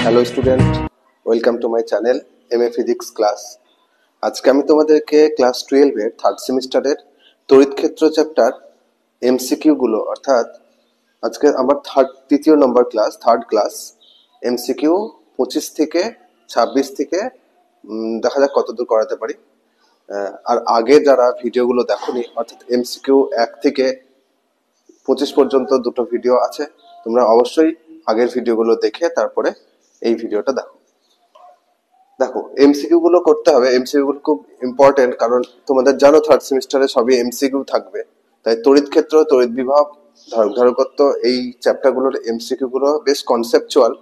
Hello student, welcome to my channel MA physics class. আজকে আমি তোমাদেরকে ক্লাস 12 এর থার্ড সেমিস্টারের তড়িৎ ক্ষেত্র চ্যাপ্টার এমসিকিউ গুলো, অর্থাৎ আজকে আমার তৃতীয় নম্বর ক্লাস, থার্ড ক্লাস এমসিকিউ 25 থেকে 26 থেকে দেখা যাক কতদূর করাতে পারি। আর আগে যারা ভিডিওগুলো দেখোনি, অর্থাৎ এমসিকিউ 1 থেকে 25 পর্যন্ত দুটো ভিডিও আছে, তোমরা অবশ্যই আগের ভিডিওগুলো দেখে তারপরে এই ভিডিওটা দেখো। এমসিকিউ গুলো করতে হবে, এমসিকিউ গুলো খুব ইম্পর্টেন্ট, কারণ তোমাদের জানো থার্ড সেমিস্টারে সবই এমসিকিউ থাকবে। তাই তড়িৎ ক্ষেত্র, তড়িৎ বিভব, ধারকত্ব, এই চ্যাপ্টার গুলোর এমসিকিউ গুলো বেশ কনসেপচুয়াল।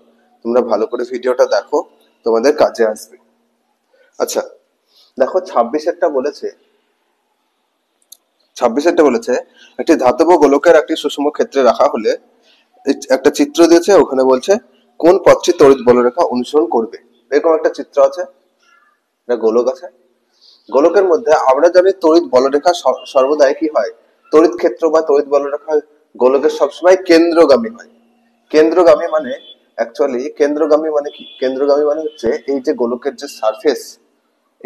তোমরা ভালো করে ভিডিওটা দেখো, তোমাদের কাজে আসবে। আচ্ছা দেখো, 26 বলেছে একটি ধাতব গোলকের একটি সুষম ক্ষেত্রে রাখা হলে একটা চিত্র দিয়েছে, ওখানে বলছে কোন পথটি তড়িৎ বলরেখা অনুসরণ করবে। এরকম একটা চিত্র আছে, একটা গোলক আছে। গোলকের মধ্যে আমরা জানি তড়িৎ বলরেখা সর্বদাই কি হয়, তড়িৎ ক্ষেত্র বা তড়িৎ বলরেখা গোলকের সবসময় কেন্দ্রগামী হয়। কেন্দ্রগামী মানে কেন্দ্রগামী মানে কি? কেন্দ্রগামী মানে হচ্ছে এই যে গোলকের যে সারফেস,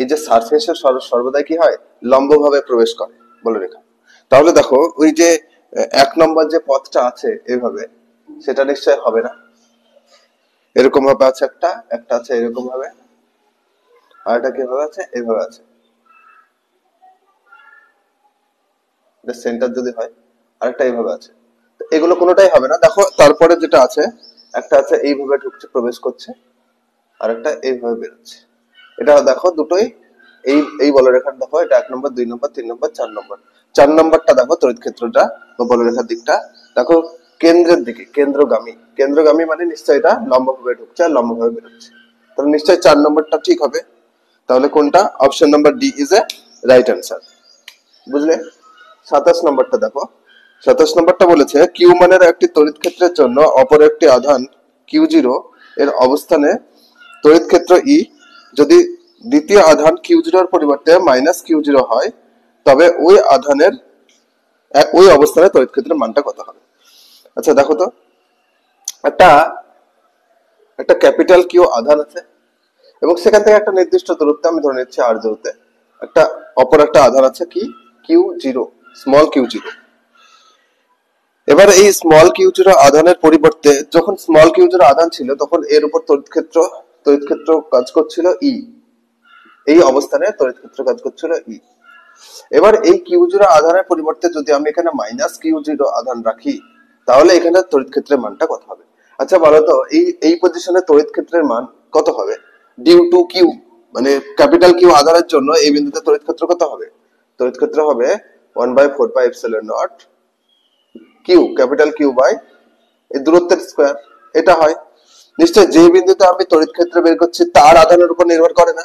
এই যে সারফেসে সর্বদাই কি হয়, লম্বভাবে প্রবেশ করে বলরেখা। তাহলে দেখো, ওই যে 1 নম্বর যে পথটা আছে এইভাবে, সেটা নিশ্চয় হবে না। এরকম ভাবে আছে, একটা আছে এরকম ভাবে, আর এটা কিভাবে আছে, এইভাবে আছে। সেন্টার যদি হয়, আরেকটা এইভাবে আছে। এগুলো কোনোটাই হবে না। দেখো তারপরে যেটা আছে, একটা আছে এইভাবে ঢুকছে, প্রবেশ করছে, আর একটা এইভাবে বেরোচ্ছে। এটা দেখো দুটোই এই বলরেখার, দেখো এটা 1 নম্বর, 2 নম্বর, 3 নম্বর, 4 নম্বর। 4 নম্বরটা দেখো, তড়িৎ ক্ষেত্রটা বা বলরেখার দিকটা দেখো কেন্দ্রের দিকে, কেন্দ্রগামী। কেন্দ্রগামী মানে নিশ্চয় এটা লম্বভাবে ঢুকছে আর লম্বভাবে বেরোচ্ছে, তাহলে নিশ্চয় 4 নম্বরটা ঠিক হবে। তাহলে কোনটা? Option number D is a right answer. বুঝলে? 27 নম্বরটা দেখো। 27 নম্বরটা বলেছে কিউ মানের একটি তড়িৎ ক্ষেত্রের জন্য অপর একটি আধান Q0 এর অবস্থানে তড়িৎ ক্ষেত্র E যদি দ্বিতীয় আধান Q0 এর পরিবর্তে -Q0 হয়, তবে ওই অবস্থানে তড়িৎ ক্ষেত্রের মানটা কত হবে? আচ্ছা দেখো তো, একটা ক্যাপিটাল কিউ আধান আছে এবং সেখান থেকে একটা নির্দিষ্ট দূরত্বে, আমি ধরে নিচ্ছি r দূরত্বে, অপর একটা আধান আছে কি, Q0, স্মল Q0। এবার এই স্মল Q0 আধানের পরিবর্তে যখন স্মল Q0 আধান ছিল, তখন এর উপর তড়িৎ ক্ষেত্র কাজ করছিল E। এই অবস্থানে তড়িৎ ক্ষেত্র কাজ করছিল E। এবার এই Q0 আধানের পরিবর্তে যদি আমি এখানে -Q0 আধান রাখি, তাহলে এখানে তড়িৎ ক্ষেত্রের মানটা কত হবে? আচ্ছা বলো তো, এই পজিশনে তড়িৎ ক্ষেত্রের মান কত হবে? ডিউ টু কিউ, মানে ক্যাপিটাল কিউ আধানের জন্য এই বিন্দুতে তড়িৎ ক্ষেত্র কত হবে? তড়িৎ ক্ষেত্র হবে 1/4πε0 কিউ, ক্যাপিটাল কিউ বাই এই দূরত্বের স্কয়ার। এটা হয় নিশ্চয় যে বিন্দুতে আমি তড়িৎ ক্ষেত্র বের করছি তার আধানের উপর নির্ভর করে না,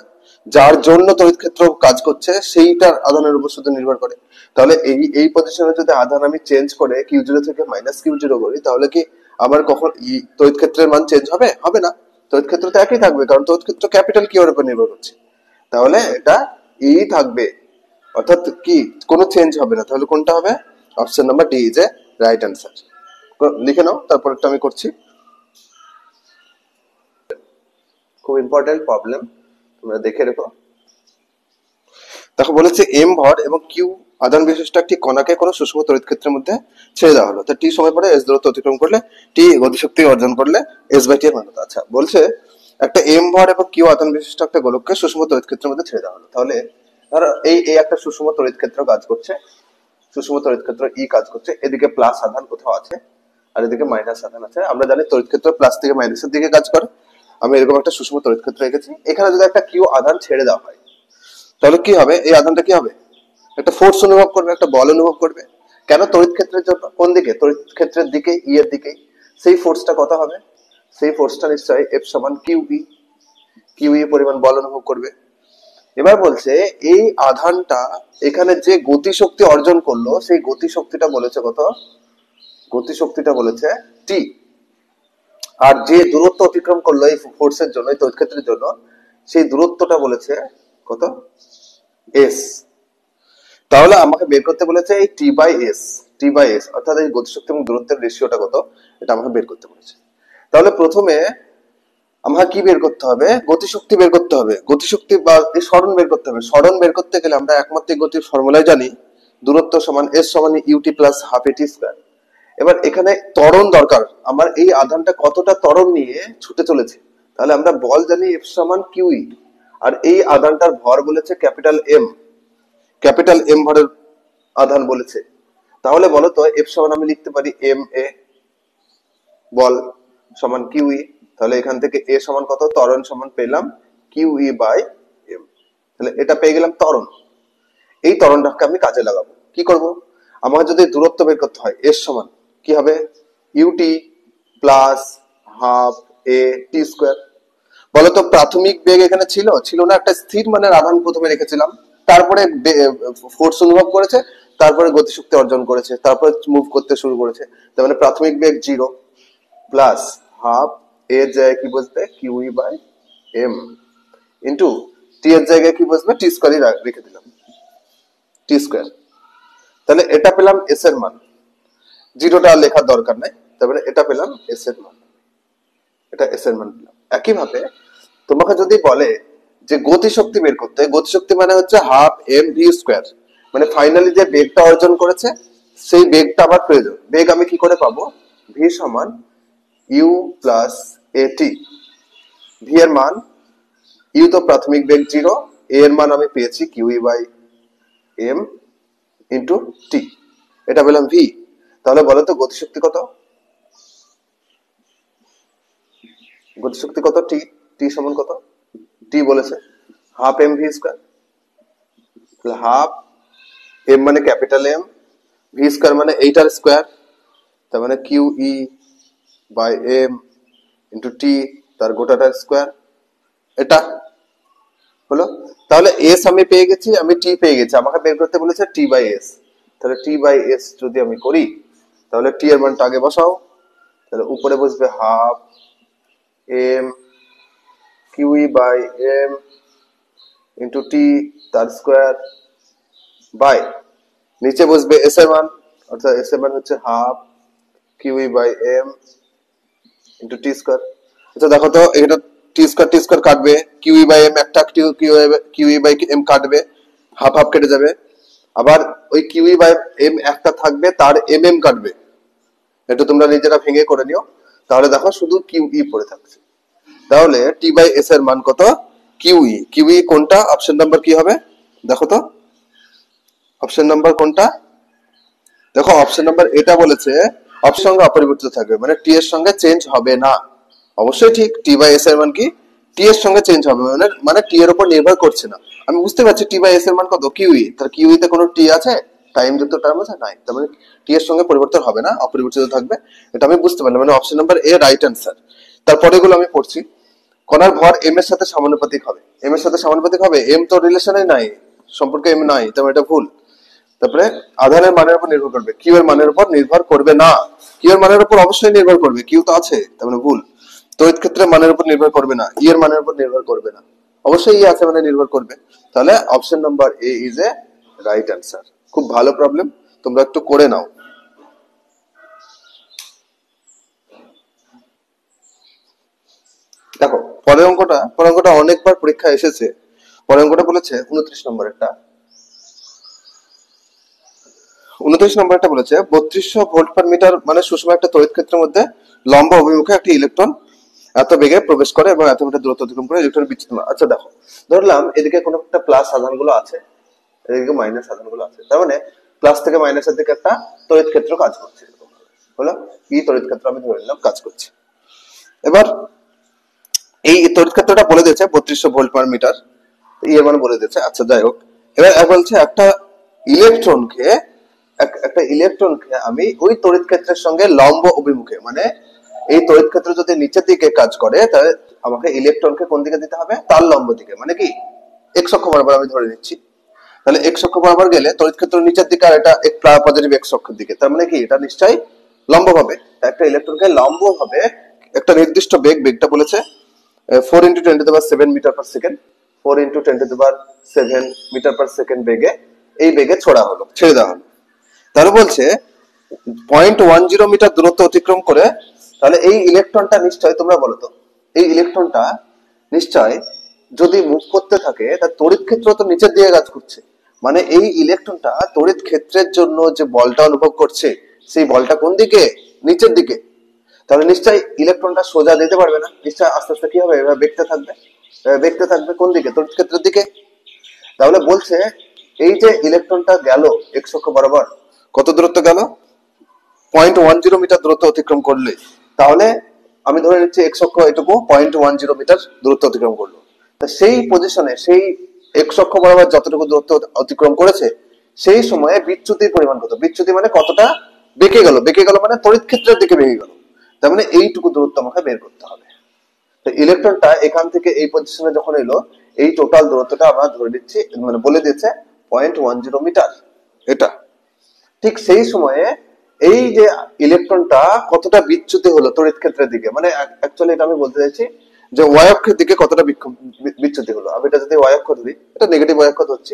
যার জন্য তড়িৎ ক্ষেত্র কাজ করছে সেইটার আধানের উপর শুধু নির্ভর করে। তাহলে এই পজিশনে যদি আধান আমি চেঞ্জ করে Q0 থেকে -Q0 করি, তাহলে কি আমার কখন তড়িৎ ক্ষেত্রের মান চেঞ্জ হবে? হবে না। তড়িৎ ক্ষেত্র তো একই থাকবে, কারণ তড়িৎ ক্ষেত্র ক্যাপিটাল কিউ এর উপর নির্ভর করছে। তাহলে এটা থাকবে, অর্থাৎ কি কোনো চেঞ্জ হবে না। তাহলে কোনটা হবে? Option number D is a right answer. লিখে নাও, তারপরটা আমি করছি। খুব ইম্পর্টেন্ট প্রবলেম, তোমরা দেখে রেখো। দেখো বলেছে এম ভর এবং কিউ আধান বিশিষ্ট একটি কণাকে কোনো সুষম তড়িৎ ক্ষেত্রের মধ্যে ছেড়ে দেওয়া হলো। তো টি সময় পরে এস দূরত্ব অতিক্রম করলে, টি গতিশক্তি অর্জন করলে S/T এর মান কত? আচ্ছা বলছে একটা এম ভর এবং কিউ আধান বিশিষ্ট একটা গোলককে সুষম তড়িৎ ক্ষেত্রের মধ্যে ছেড়ে দেওয়া হলো। তাহলে ধরো এই একটা সুষম তড়িৎ ক্ষেত্র কাজ করছে, সুষম তড়িৎ ক্ষেত্র ই কাজ করছে, এদিকে প্লাস আধান কোথাও আছে আর এদিকে মাইনাস আধান আছে। আমরা জানি তড়িৎ ক্ষেত্র প্লাস থেকে মাইনাসের দিকে কাজ করে। আমি এরকম একটা সুষম তড়িৎ ক্ষেত্র এঁকেছি। এখানে যদি একটা কিউ আধান ছেড়ে দেওয়া হয়, তাহলে কি হবে? এই আধানটা কি হবে? একটা ফোর্স অনুভব করবে, একটা বল অনুভব করবে। কেন? তড়িৎ ক্ষেত্রের জন্য। কোন দিকে? তড়িৎ ক্ষেত্রের দিকে, ই এর দিকেই। সেই ফোর্সটা কত হবে? সেই ফোর্সটা নিশ্চয়ই F সমান কিউই পরিমাণ বল অনুভব করবে। এবার বলছে এই আধানটা এখানে যে গতিশক্তি অর্জন করলো, সেই গতিশক্তিটা বলেছে কত? গতিশক্তিটা বলেছে টি। আর যে দূরত্ব অতিক্রম করলো এই ফোর্সের জন্য, এই তড়িৎ ক্ষেত্রের জন্য, সেই দূরত্বটা বলেছে কত? এস। তাহলে আমাকে বের করতে বলেছে এই টি বাই এস, অর্থাৎ এই গতিশক্তি এবং দূরত্বের রেশিওটা কত, এটা আমাকে বের করতে বলেছে। তাহলে প্রথমে আমরা কি বের করতে হবে? গতিশক্তি বের করতে হবে। গতিশক্তি বা সরণ বের করতে হবে। সরণ বের করতে গেলে আমরা একমাত্রিক গতির ফর্মুলায় জানি দূরত্ব সমান s সমান ut plus half at square. এবার এখানে ত্বরণ দরকার। আমার এই আধানটা কতটা ত্বরণ নিয়ে ছুটে চলেছে, তাহলে আমরা বল জানি F সমান QE, আর এই আধানটার ভর বলেছে ক্যাপিটাল M ভরের আধান বলেছে। তাহলে বলো তো F সমান আমি লিখতে পারি MA, বল সমান QE। তাহলে এখান থেকে A সমান কত? ত্বরণ সমান পেলাম QE বাই M। তাহলে এটা পেয়ে গেলাম ত্বরণ। এই ত্বরণটাকে আমি কাজে লাগাবো। কি করব? আমার যদি দূরত্ব বের করতে হয়, S সমান কি হবে? ut plus half a t square. বলতো প্রাথমিক বেগ এখানে ছিল না? একটা স্থির মানের আধান প্রথমে রেখেছিলাম, তারপরে ফোর্স অনুভব করেছে, তারপরে গতিশক্তি অর্জন করেছে, তারপরে মুভ করতে শুরু করেছে। তার মানে প্রাথমিক বেগ 0 প্লাস হাফ a এর জায়গায় কি বসবে? QE by m into t এর জায়গায় কি বসবে? t স্কয়ারই রেখে দিলাম, t স্কয়ার। তাহলে এটা পেলাম s এর মান, জিরোটা লেখার দরকার নাই। তারপরে এটা পেলাম s এর মান, এটা s এর মান পেলাম। একইভাবে তোমাকে যদি বলে যে গতিশক্তি বের করতে, গতিশক্তি মানে হচ্ছে হাফ mv স্কয়ার, মানে ফাইনালি যে বেগটা অর্জন করেছে সেই বেগটা আমার প্রয়োজন। বেগ আমি কি করে পাবো? v সমান u প্লাস at। v এর মান, u তো প্রাথমিক বেগ 0, a এর মান আমি পেয়েছি QE by m into t, এটা পেলাম v। তাহলে বলো তো গতিশক্তি কত? গতিশক্তি কত? t সমান কত? t বলেছে হাফ mv স্কয়ার। তাহলে হাফ m মানে ক্যাপিটাল M, v স্কয়ার মানে এইটার স্কয়ার, তার মানে QE by m into t, তার গোটাটার স্কয়ার। এটা হলো। তাহলে s আমি পেয়ে গেছি, আমি t পেয়ে গেছি, আমাকে বের করতে বলেছে t বাই s। তাহলে t বাই s যদি আমি করি, তাহলে t এর মানটা আগে বসাও। তাহলে উপরে বসবে half m QE by m into t তার স্কয়ার বাই নিচে বসবে s এর মান, অর্থাৎ s এর মান হচ্ছে half QE by m into t square. আচ্ছা দেখো তো, এটা t স্কয়ার কাটবে, QE বাই m একটা QE বাই m কাটবে, হাফ হাফ কেটে যাবে। আবার ওই QE বাই m একটা থাকবে, তার mm কাটবে। এটা তোমরা নিজেরা ভেঙে করে নিও। তাহলে দেখো শুধু QE পড়ে থাকছে। তাহলে t বাই s এর মান কত? QE কোনটা? অপশন নাম্বার কি হবে দেখো তো, অপশন নাম্বার কোনটা? দেখো অপশন নাম্বার এটা বলেছে অপশন সঙ্গে অপরিবর্তিত থাকবে, মানে টি এর সঙ্গে চেঞ্জ হবে না। অবশ্যই ঠিক, টি বাই এস এর মান কি? টি এর সঙ্গে চেঞ্জ হবে, মানে টি এর উপর নির্ভর করছে না। আমি বুঝতে পারছি টি বাই এস এর মান কত? QE। তার QE তে কোনো টি আছে? টাইম যুক্ত টার্ম আছে? নাই। তার মানে টি এর সঙ্গে পরিবর্তন হবে না, অপরিবর্তিত থাকবে। এটা আমি বুঝতে পারলাম, মানে অপশন নাম্বার এ রাইট অ্যান্সার। তারপরে গুলো আমি পড়ছি। কণার ভর m এর সাথে সমানুপাতিক হবে। m এর সাথে সমানুপাতিক হবে, m তো রিলেশনে নাই, সম্পর্কে m নাই, তার এটা ভুল। তারপরে আধানের মানের উপর নির্ভর করবে, কিউ এর মানের উপর নির্ভর করবে না। কিউ এর মানের উপর অবশ্যই নির্ভর করবে, কিউ তো আছে, তার মানে ভুল। তড়িৎ ক্ষেত্রের মানের উপর নির্ভর করবে না, ই এর মানের উপর নির্ভর করবে না, অবশ্যই ই আছে মানে নির্ভর করবে। তাহলে option number A is a right answer. খুব ভালো প্রবলেম, তোমরা একটু করে নাও। দেখো পরের অঙ্কটা অনেকবার পরীক্ষা এসেছে। পরের অঙ্কটা বলেছে 29 নম্বরেরটা। 29 নম্বরটা বলেছে 3200 ভোল্ট পার মিটার মানে সুষম একটা তড়িৎ ক্ষেত্রের মধ্যে লম্ব অভিমুখে একটি ইলেকট্রন এত বেগে প্রবেশ করে এবং এত মিটার দূরত্ব অতিক্রম করে ইলেকট্রন বিচ্ছিন্ন। আচ্ছা দেখো, ধরলাম এদিকে কোনো একটা প্লাস আধানগুলো আছে, এদিকে মাইনাস আধানগুলো আছে, তার মানে প্লাস থেকে মাইনাসের দিকে একটা তড়িৎ ক্ষেত্র কাজ করছে। হলো ই তড়িৎ ক্ষেত্র আমি ধরে নিলাম কাজ করছে। এবার এই তড়িৎ ক্ষেত্রটা বলে দিয়েছে 3200 ভোল্ট পার মিটার, ই এর মান বলে দিয়েছে। আচ্ছা যাই হোক, এবার বলছে একটা ইলেকট্রনকে আমি ওই তড়িৎ ক্ষেত্রের সঙ্গে লম্ব অভিমুখে, মানে এই তড়িৎ ক্ষেত্র যদি নিচের দিকে কাজ করে তাহলে আমাকে ইলেকট্রনকে কোন দিকে দিতে হবে? তার লম্ব দিকে, মানে কি এক্স অক্ষ বরাবর আমি ধরে নিচ্ছি। তাহলে এক্স অক্ষ বরাবর গেলে তড়িৎ ক্ষেত্র নিচের দিকে, আর এটা এক পজিটিভ এক্স অক্ষের দিকে, তার মানে কি এটা নিশ্চয়ই লম্ব হবে। একটা ইলেকট্রনকে লম্ব হবে একটা নির্দিষ্ট বেগটা বলেছে 4 × 10⁷ meter per second, 4 × 10⁷ meter per second বেগে, এই বেগে ছেড়ে দেওয়া হলো। তাহলে বলছে 0.10 মিটার দূরত্ব অতিক্রম করে, তাহলে এই ইলেকট্রনটা নিশ্চয়ই, তোমরা বলো তো এই ইলেকট্রনটা নিশ্চয় যদি মুভ করতে থাকে তার তড়িৎ ক্ষেত্র তো নিচের দিকে কাজ করছে, মানে এই ইলেকট্রনটা তড়িৎ ক্ষেত্রের জন্য যে বলটা অনুভব করছে সেই বলটা কোন দিকে, নিচের দিকে। তাহলে নিশ্চয়ই ইলেকট্রনটা সোজা দিতে পারবে না, নিশ্চয় আস্তে আস্তে কি হবে, এভাবে বেঁকতে থাকবে কোন দিকে, তড়িৎ ক্ষেত্রের দিকে। তাহলে বলছে এই যে ইলেকট্রনটা গেল এক্স অক্ষ বরাবর, কত দূরত্ব গেল, 0.10 মিটার দূরত্ব অতিক্রম করলে, তাহলে আমি ধরে নিচ্ছি এক্স অক্ষ এটুকু 0.10 মিটার দূরত্ব অতিক্রম করলো। তা সেই পজিশনে সেই এক্স অক্ষ বরাবর যতটুকু দূরত্ব অতিক্রম করেছে সেই সময়ে বিচ্যুতির পরিমাণ কত, বিচ্যুতি মানে কতটা বেঁকে গেল মানে তড়িৎ ক্ষেত্রের দিকে বেঁকে গেল, তার মানে এইটুকু দূরত্ব আমাকে বের করতে হবে। তো ইলেকট্রনটা এখান থেকে এই পজিশনে যখন এলো, এই টোটাল দূরত্বটা আমরা ধরে নিচ্ছি, মানে বলে দিয়েছে 0.10 মিটার। এটা ঠিক সেই সময়ে এই যে ইলেকট্রনটা কতটা বিচ্যুতি হলো তড়িৎ ক্ষেত্রের দিকে, মানে অ্যাকচুয়ালি এটা আমি বলতে চাইছি যে ওয়াই অক্ষের দিকে কতটা বিচ্যুতি হলো। আমি এটা যদি ওয়াই অক্ষ ধরি, এটা নেগেটিভ ওয়াই অক্ষ ধরছি,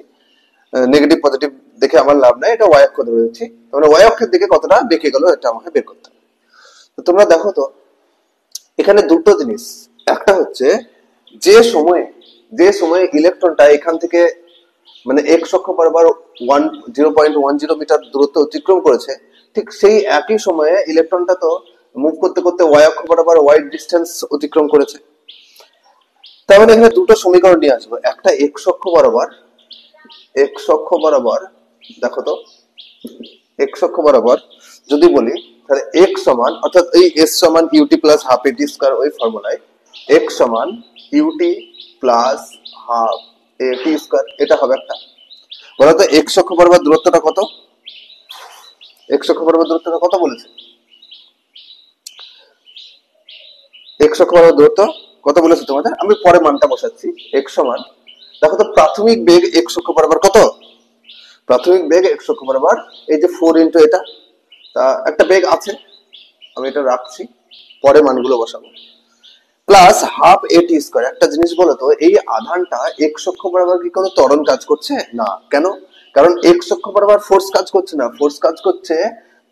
নেগেটিভ পজিটিভ দেখে আমার লাভ নাই, এটা ওয়াই অক্ষ ধরে দিচ্ছি, মানে ওয়াই অক্ষের দিকে কতটা বেঁকে গেল এটা আমাকে বের করতে হবে। তো তোমরা দেখো তো এখানে দুটো জিনিস, একটা হচ্ছে যে সময়ে ইলেকট্রনটা এখান থেকে মানে এক্স অক্ষ বরাবর 0.10 মিটার দূরত্ব অতিক্রম করেছে, ঠিক সেই একই সময়ে ইলেকট্রনটা তো মুভ করতে করতে ওয়াই অক্ষ বরাবর ওয়াই ডিস্টেন্স অতিক্রম করেছে। তার মানে এখানে দুটো সমীকরণ নিয়ে আসবো, একটা এক্স অক্ষ বরাবর দেখো তো এক্স অক্ষ বরাবর যদি বলি, তাহলে এক্স সমান, অর্থাৎ এই এস সমান ইউটি প্লাস হাফ এটি স্কয়ার, ওই ফর্মুলায় এক্স সমান ইউটি প্লাস হাফ এটি স্কয়ার, এটা হবে একটা। বলতো এক্স অক্ষ বরাবর দূরত্বটা কত, এক্স অক্ষ বরাবর দূরত্বটা কত বলেছে, এক্স অক্ষ বরাবর দূরত্ব কত বলেছে তোমাদের, আমি পরে মানটা বসাচ্ছি। এক্স সমান, দেখো তো প্রাথমিক বেগ এক্স অক্ষ বরাবর কত, প্রাথমিক বেগ এক্স অক্ষ বরাবর এই যে 4 ইন্টু এটা, তা একটা বেগ আছে, আমি এটা রাখছি, পরে মানগুলো বসাবো, প্লাস হাফ এটি স্কয়ার। একটা জিনিস বলো তো, এই আধানটা এক্স অক্ষ বরাবর কি কোনো ত্বরণ কাজ করছে না, কেন, কারণ এক্স অক্ষ বরাবর ফোর্স কাজ করছে না, ফোর্স কাজ করছে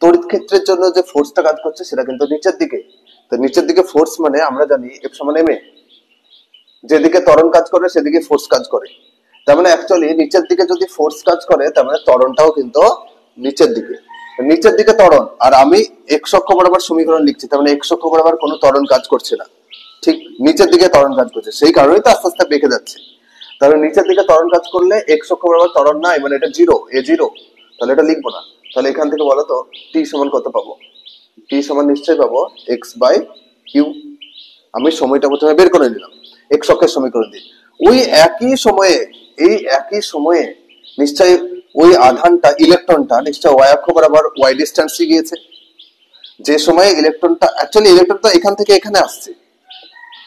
তড়িৎ ক্ষেত্রের জন্য যে ফোর্সটা কাজ করছে সেটা কিন্তু নিচের দিকে। তো নিচের দিকে ফোর্স মানে আমরা জানি এফ সমান এম এ, যেদিকে ত্বরণ কাজ করে সেদিকে ফোর্স কাজ করে, তার মানে অ্যাকচুয়ালি নিচের দিকে যদি ফোর্স কাজ করে তার মানে ত্বরণটাও কিন্তু নিচের দিকে ত্বরণ। আর আমি এক্স অক্ষ বরাবর সমীকরণ লিখছি, তার মানে এক্স অক্ষ বরাবর কোনো ত্বরণ কাজ করছে না, ঠিক নিচের দিকে ত্বরণ কাজ করছে, সেই কারণেই তো আস্তে আস্তে বেঁকে যাচ্ছে। তাহলে নিচের দিকে ত্বরণ কাজ করলে এক্স অক্ষ বরাবর ত্বরণ নাই, মানে এটা জিরো, এ জিরো, তাহলে এটা লিখবো না। তাহলে এখান থেকে বলো তো টি সমান কত পাবো, টি সমান নিশ্চয়ই পাবো এক্স বাই কিউ। আমি সময়টা প্রথমে বের করে নিলাম এক্স অক্ষের সমীকরণ দিয়ে। ওই একই সময়ে নিশ্চয়ই ওই আধানটা ইলেকট্রনটা নিশ্চয় ওয়াই অক্ষ বরাবর ওয়াই ডিস্টেন্সে গিয়েছে, যে সময়ে ইলেকট্রনটা এখান থেকে এখানে আসছে,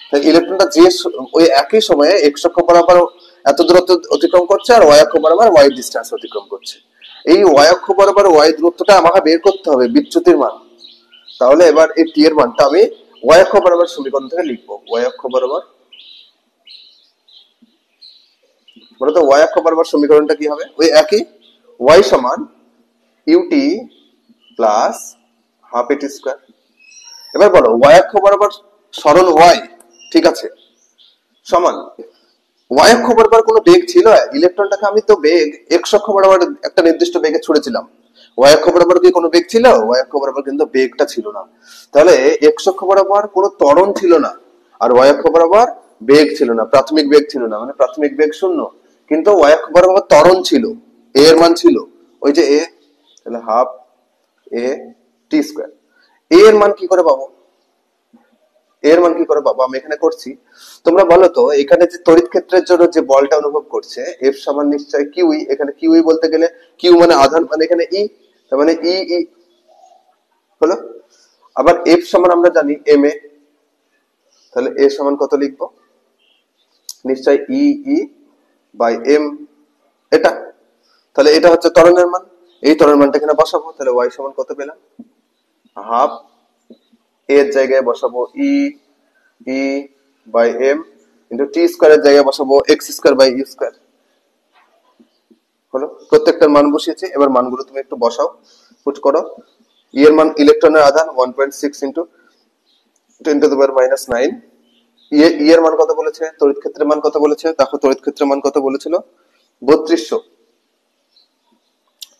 তাই ইলেকট্রনটা যে ওই একই সময়ে এক্স অক্ষ বরাবর এত দূরত্ব অতিক্রম করছে আর ওয়াই অক্ষ বরাবর ওয়াই ডিস্টেন্স অতিক্রম করছে। এই ওয়াই অক্ষ বরাবর ওয়াই দূরত্বটা আমাকে বের করতে হবে, বিচ্যুতির মান। তাহলে এবার এই টি এর মানটা আমি ওয়াই অক্ষ বরাবর সমীকরণ থেকে লিখবো, ওয়াই অক্ষ বরাবর, বলতো ওয়াই অক্ষ বরাবর সমীকরণটা কি হবে, ওই একই ওয়াই সমান ইউটি প্লাস হাফ এটি স্কয়ার। এবার বলো ওয়াই অক্ষ বরাবর সরল ওয়াই, ঠিক আছে, সমান ওয়াই অক্ষ বরাবর কোনো বেগ ছিল, ইলেকট্রনটাকে আমি তো বেগ এক্স অক্ষ বরাবর একটা নির্দিষ্ট বেগে ছুড়েছিলাম, ওয়াই অক্ষ বরাবর কি কোনো বেগ ছিল, ওয়াই অক্ষ বরাবর কিন্তু বেগটা ছিল না। তাহলে এক্স অক্ষ বরাবর কোনো ত্বরণ ছিল না, আর ওয়াই অক্ষ বরাবর বেগ ছিল না, প্রাথমিক বেগ ছিল না, মানে প্রাথমিক বেগ শূন্য, কিন্তু ওয়াই অক্ষ বরাবর ত্বরণ ছিল, এ এর মান ছিল ওই যে এ, তাহলে হাফ এ টি স্কয়ার। এ এর মান কি করে পাবো, এর মান কি করে পাবো, আমি এখানে করছি, তোমরা বলো তো এখানে যে তড়িৎ ক্ষেত্রের জন্য যে বলটা অনুভব করছে এফ সমান নিশ্চয় কিউই, এখানে কিউই বলতে গেলে কিউ মানে আধান, মানে এখানে ই, তার মানে ই ই হলো। আবার এফ সমান আমরা জানি এম এ, তাহলে এ সমান কত লিখবো, নিশ্চয় ই ই বাই এম, এটা। তাহলে এটা হচ্ছে ত্বরণের মান, এই ত্বরণের মানটা এখানে বসাবো, তাহলে ওয়াই সমান কত পেলাম, হাফ এর জায়গায় বসাবো E E by M into T স্কয়ারের জায়গায় বসাবো X square by U square. হলো, প্রত্যেকটার মান বসিয়েছি, এবার মানগুলো তুমি একটু বসাও, পুট করো। ই এর মান ইলেকট্রনের আধান 1.6 ইন্টু 10⁻⁹, এর মান কত বলেছে, তড়িৎ ক্ষেত্রের মান কত বলেছে, দেখো তড়িৎ ক্ষেত্রের মান কত বলেছিল, 3200,